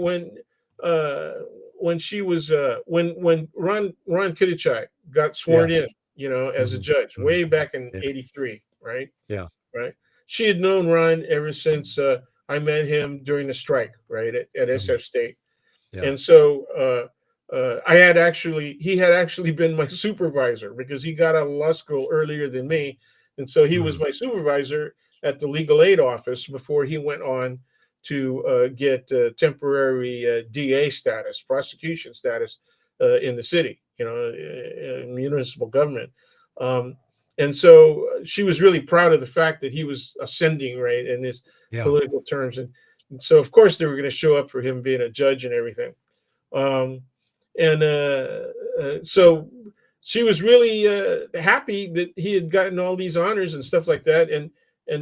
uh, when she was when Ron Kidichai got Yeah. sworn in, as a Mhm. judge Mhm. way back in Yeah. '83, right? Yeah. Right. She had known Ron ever since I met him during the strike, right, at Mhm. SF State, Yeah. and so he had actually been my supervisor because he got out of law school earlier than me, and so he was Mhm. my supervisor at the legal aid office before he went on to get temporary DA status, prosecution status, in the city, municipal government. Um, and so she was really proud of the fact that he was ascending, right, in his Yeah. political terms, and so of course they were going to show up for him being a judge and everything. um, and so she was really happy that he had gotten all these honors and stuff like that. And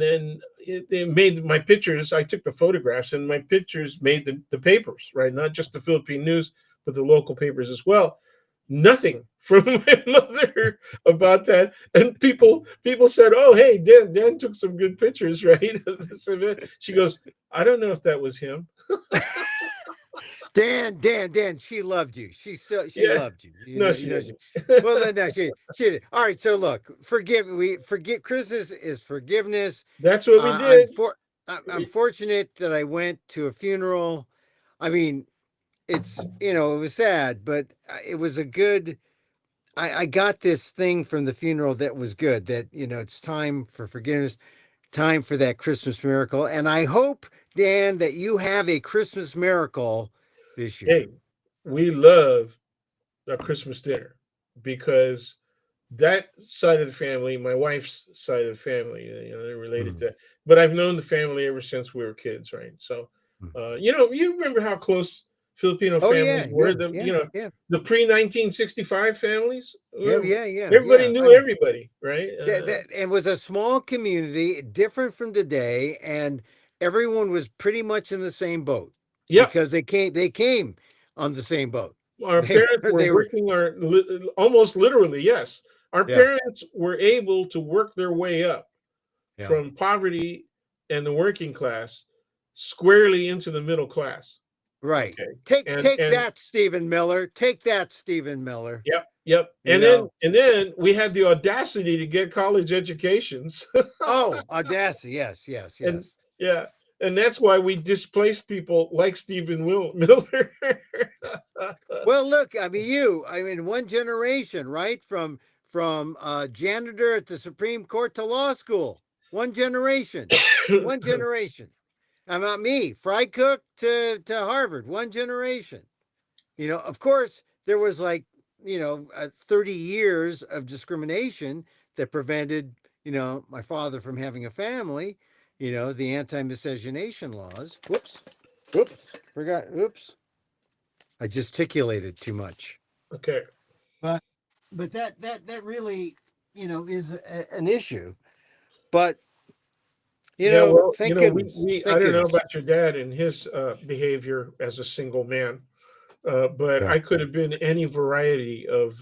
then they made my pictures. I took the photographs, and my pictures made the papers, right? Not just the Philippine News, but the local papers as well. Nothing from my mother about that, and people said, "Oh, hey, Dan took some good pictures, right?" Of this event. She goes, "I don't know if that was him." Dan, she loved you. She Yeah. loved you. No, she She, didn't. well, no, she did. All right. So look, forgive. Christmas is forgiveness. That's what we Uh, I'm did. for, I'm fortunate that I went to a funeral. I mean, it's it was sad, but it was a good. I got this thing from the funeral that was good. That it's time for forgiveness, time for that Christmas miracle, and I hope, Dan, that you have a Christmas miracle this year. Hey, we love our Christmas dinner because that side of the family, my wife's side of the family, they're related Mhm. to, but I've known the family ever since we were kids, right? So, you remember how close Filipino Oh yeah, families were, yeah, yeah, yeah, the pre 1965 families, yeah, yeah, yeah, everybody yeah. knew everybody, right? That it was a small community, different from today, and everyone was pretty much in the same boat Yep. because they came on the same boat. Our They parents were they were working almost literally, yes. Our yeah, parents were able to work their way up yeah. from poverty and the working class squarely into the middle class. Right. Okay. Take And that, Stephen Miller. Take that, Stephen Miller. yep. You know. And then we had the audacity to get college educations. Oh, audacity. Yes, yes, And yes. yeah, and that's why we displaced people like Miller. Well, look, I mean, one generation, right? From janitor at the Supreme Court to law school. One generation. One generation. How about me? Fry cook to Harvard. One generation. Of course, there was 30 years of discrimination that prevented, my father from having a family, the anti-miscegenation laws. Whoops, forgot. Oops. I gesticulated too much. Okay. But that really, is an issue. But Yeah, well, thank goodness. we I Thank don't know goodness. about your dad and his behavior as a single man, but Yeah. I could have been any variety of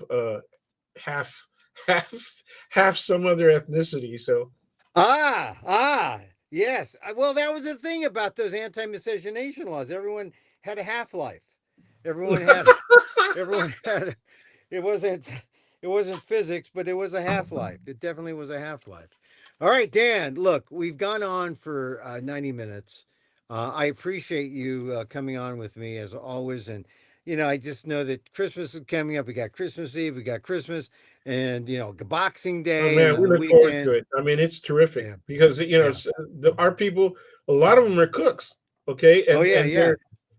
half, half, half some other ethnicity. So Yes. Well, that was the thing about those anti-miscegenation laws. Everyone had a half-life. Everyone had everyone had it wasn't physics, but it was a half-life. It definitely was a half-life. All right, Dan, look, we've gone on for 90 minutes. I appreciate you coming on with me as always, and I just know that Christmas is coming up. We got Christmas Eve, we got Christmas, and Boxing oh Day, and man, then we the look forward to weekend. it. I mean, it's terrific Yeah, because yeah. our people, a lot of them are cooks. Okay, Oh yeah,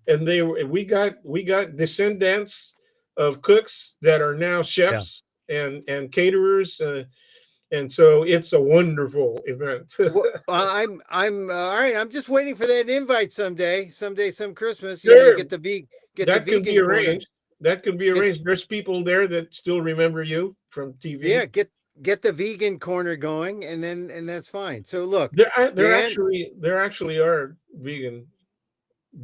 and yeah, we got descendants of cooks that are now yeah. chefs and caterers, and so it's a wonderful event. Well, I'm all right. I'm just waiting for that invite someday. Someday, some Christmas. Sure, Get the that can be vegan corner. arranged. That can be Get arranged. There's people there that still remember you from yeah. TV. Get the vegan corner going, and that's fine. So look, There Dan. actually are vegan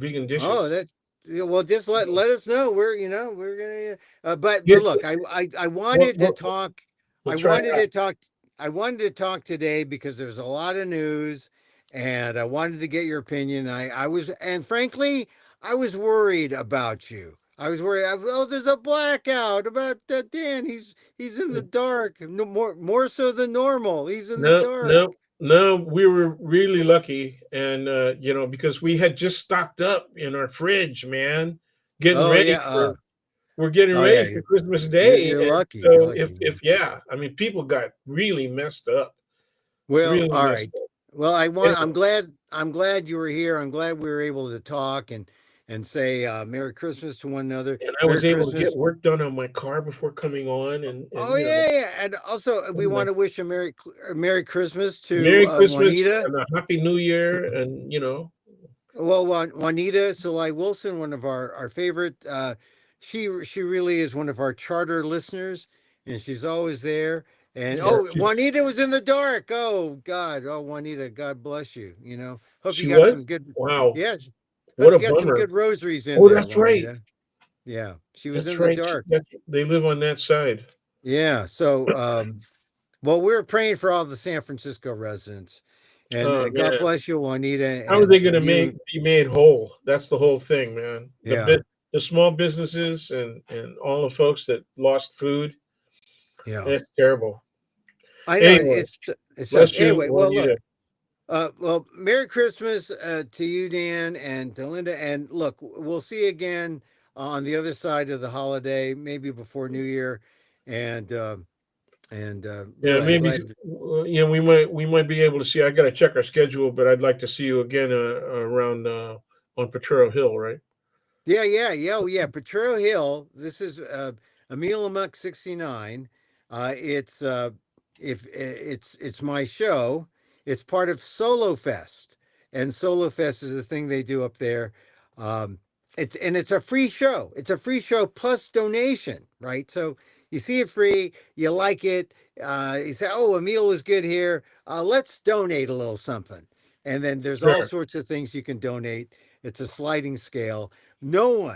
Oh, dishes. that yeah, well, just let us know. We're gonna. But Yeah, look, I well, wanted to well, talk. we'll I try wanted that. to talk. I wanted to talk today because there's a lot of news, and I wanted to get your opinion. And frankly, I was worried about you. I was worried. Oh, there's a blackout about Dan. He's in the dark. No, more so than normal. He's in the No, dark. no, no. We were really lucky, and because we had just stocked up in our fridge, man, getting Oh ready yeah. for we're getting Oh yeah. ready for Christmas You're, Day, you're and lucky. You're so lucky. if yeah, I mean, people got really messed up, Well, really all messed right. up. Well, I'm Anyway, glad you were here. I'm glad we were able to talk and say Merry Christmas to one another. and I Merry was able to get Christmas. work done on my car before coming on, Oh and yeah, yeah. And also we want anyway, to wish a Merry Christmas to Merry Christmas Juanita. and a Happy New Year, and Well, Juanita Salai Wilson, one of our favorite. She really is one of our charter listeners, and she's always there. And yeah, oh, Juanita was in the dark. Oh God, oh Juanita, God bless you. Hope you she got was. some good. Wow, Yeah, what hope you a got some bummer. good rosaries in Oh, there, that's right. Juanita. Yeah, she was That's in the right. dark. They live on that side. Yeah, so well, we're praying for all the San Francisco residents, and, Oh and God man, bless you, Juanita, how are they and going to you. be made whole? That's the whole thing, man. Yeah. the small businesses and all the folks that lost food. Yeah, It's terrible. I know Anyway, it's tough. bless you, Anyway, well, look. Juanita. Well, Merry Christmas to you, Dan, and to Linda. And look, we'll see you again on the other side of the holiday, maybe before New Year. And Yeah, really, I'm maybe glad. we might be able to see. I got to check our schedule, but I'd like to see you again around on Potrero Hill, right? Yeah. Oh, yeah. Potrero Hill. This is Emil Amok 69. It's if it's my show. It's part of Solo Fest, and Solo Fest is the thing they do up there. Um, it's a free show. It's a free show plus donation, right? So you see it free, you like it. You say, "Oh, Emil was good here. Let's donate a little something." And then there's all Sure. sorts of things you can donate. It's a sliding scale. No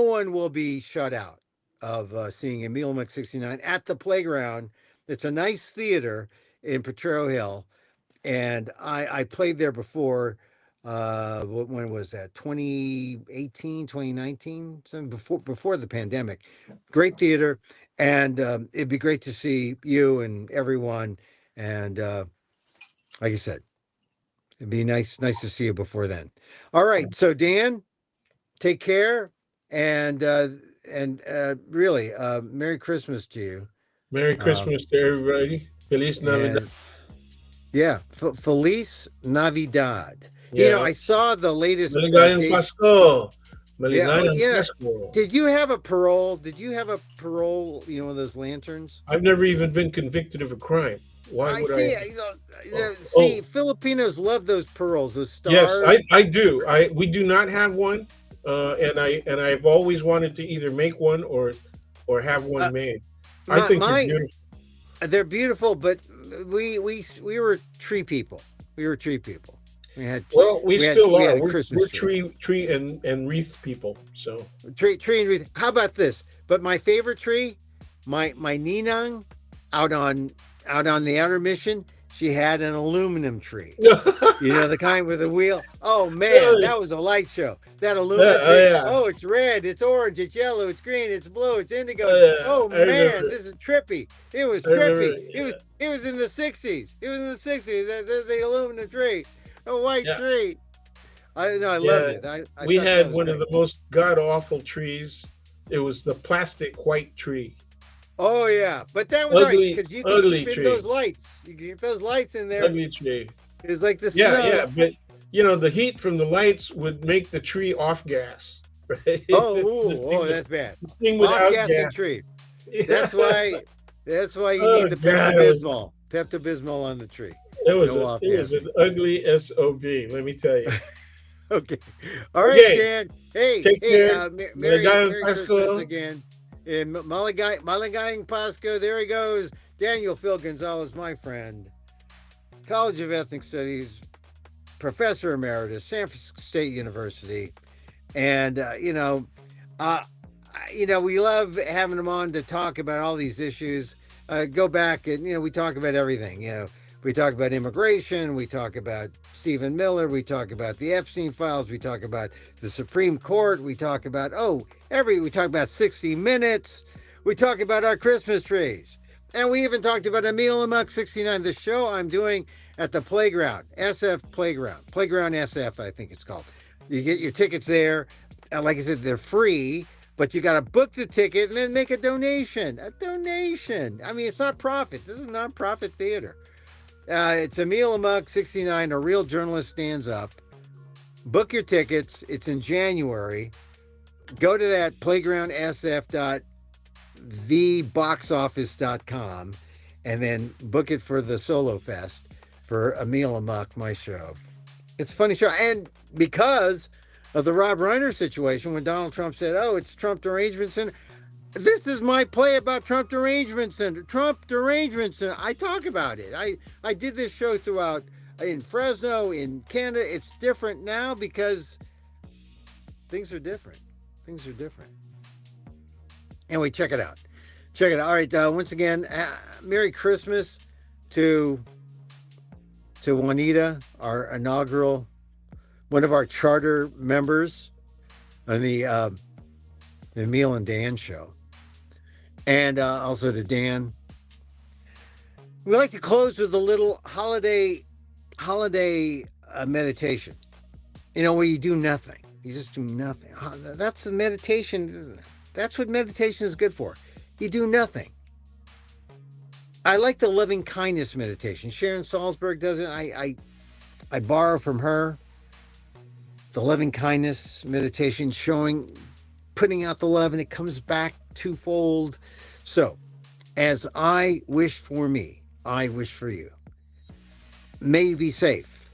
one will be shut out of seeing Emil Mc69 at the playground. It's a nice theater in Potrero Hill, and I played there before. When was that? 2018, 2019, something before the pandemic. Great theater, and it'd be great to see you and everyone. And like I said, it'd be nice to see you before then. All right, so Dan, take care, and really, Merry Christmas to you. Merry Um, Christmas to everybody. Feliz Navidad. and yeah, Feliz Navidad. Yeah. I saw the latest Maligayang date. Pasko. Yeah, oh, Maligayang yeah. Pasko. Did you have a parole? Did you have a parole? One of those lanterns. I've never even been convicted of a crime. Why I would I? see. Oh, See, oh, Filipinos love those pearls, those yes, stars. I do. We do not have one, and I've always wanted to either make one or have Uh, one made. I my think they're my, beautiful. they're beautiful, but we were tree people. We were tree people. We had Well, we we had still we are. had a We're Christmas tree. tree and wreath people. So Tree and wreath. How about this? But my favorite tree, my ninang, out on the outer mission, she had an aluminum tree. The kind with the wheel. Oh man, yeah, that was a light show. That aluminum oh tree. yeah, Oh, it's red, it's orange, it's yellow, it's green, it's blue, it's indigo. oh Oh yeah. I man, remember. this is trippy. It was I remember. trippy. It was in the 60s. It was in the 60s. The aluminum tree. A white Yeah, tree. I know, I loved yeah. it. I We thought that had was one of great. the most god awful trees. It was the plastic white tree. Oh yeah, but that was all right Ugly, because you could ugly spin those tree. lights. You could get those lights in there. Ugly tree. It was like the Yeah, yeah. snow. But the heat from the lights would make the tree off gas. Right? That's bad. The thing Off without gassing gas. tree. Yeah. That's why. That's why you Oh need the God, it was Pepto-Bismol. Pepto-Bismol on the tree. it was No a off it was an gassing. ugly sob. Let me tell you. Okay. All right, Okay, Dan. Hey, take hey. care. Maligayang Merry Christmas Pasko. again. And Maligayang Pasco. There he goes. Daniel Phil Gonzalez, my friend, College of Ethnic Studies, Professor Emeritus, San Francisco State University, and we love having him on to talk about all these issues. Go back and we talk about everything. We talk about immigration. We talk about Stephen Miller. We talk about the Epstein files. We talk about the Supreme Court. We talk about we talk about 60 Minutes. We talk about our Christmas trees. And we even talked about Emil Amok 69, the show I'm doing at the playground, SF Playground SF, I think it's called. You get your tickets there. Like I said, they're free, but you got to book the ticket and then make a donation. A donation. I mean, it's not profit. This is non-profit theater. It's Emil Amok 69, A Real Journalist Stands Up. Book your tickets. It's in January. Go to that playgroundsf.theboxoffice.com and then book it for the Solo Fest for Emil Amok, my show. It's a funny show. And because of the Rob Reiner situation, when Donald Trump said, it's Trump Derangement Center, this is my play about Trump Derangement Center. Trump Derangement Center. I talk about it. I did this show throughout in Fresno, in Canada. It's different now because things are different. Things are different. Anyway, check it out. Check it out. All right. Once again, Merry Christmas to Juanita, our inaugural, one of our charter members on the the Emil and Dan show. And also to Dan. We like to close with a little holiday meditation. You know, where you do nothing. You just do nothing. That's the meditation. That's what meditation is good for. You do nothing. I like the loving kindness meditation. Sharon Salzberg does it. I borrow from her. The loving kindness meditation, putting out the love, and it comes back twofold. So, as I wish for me, I wish for you. May you be safe.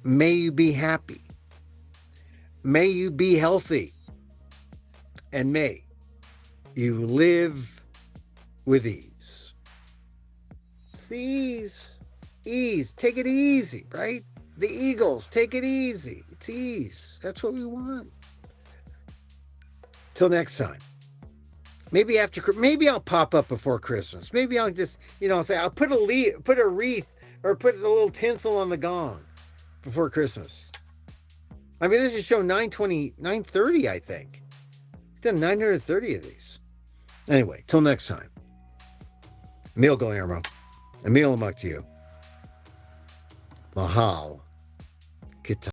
May you be happy. May you be healthy. And may you live with ease. It's the ease. Ease. Take it easy, right? The Eagles, take it easy. It's ease. That's what we want. Till next time. Maybe I'll pop up before Christmas. Maybe I'll just, say I'll put a wreath or put a little tinsel on the gong before Christmas. I mean, this is show 930, I think. I've done 930 of these. Anyway, till next time. Emil Guillermo. Emil amok to you. Mahal.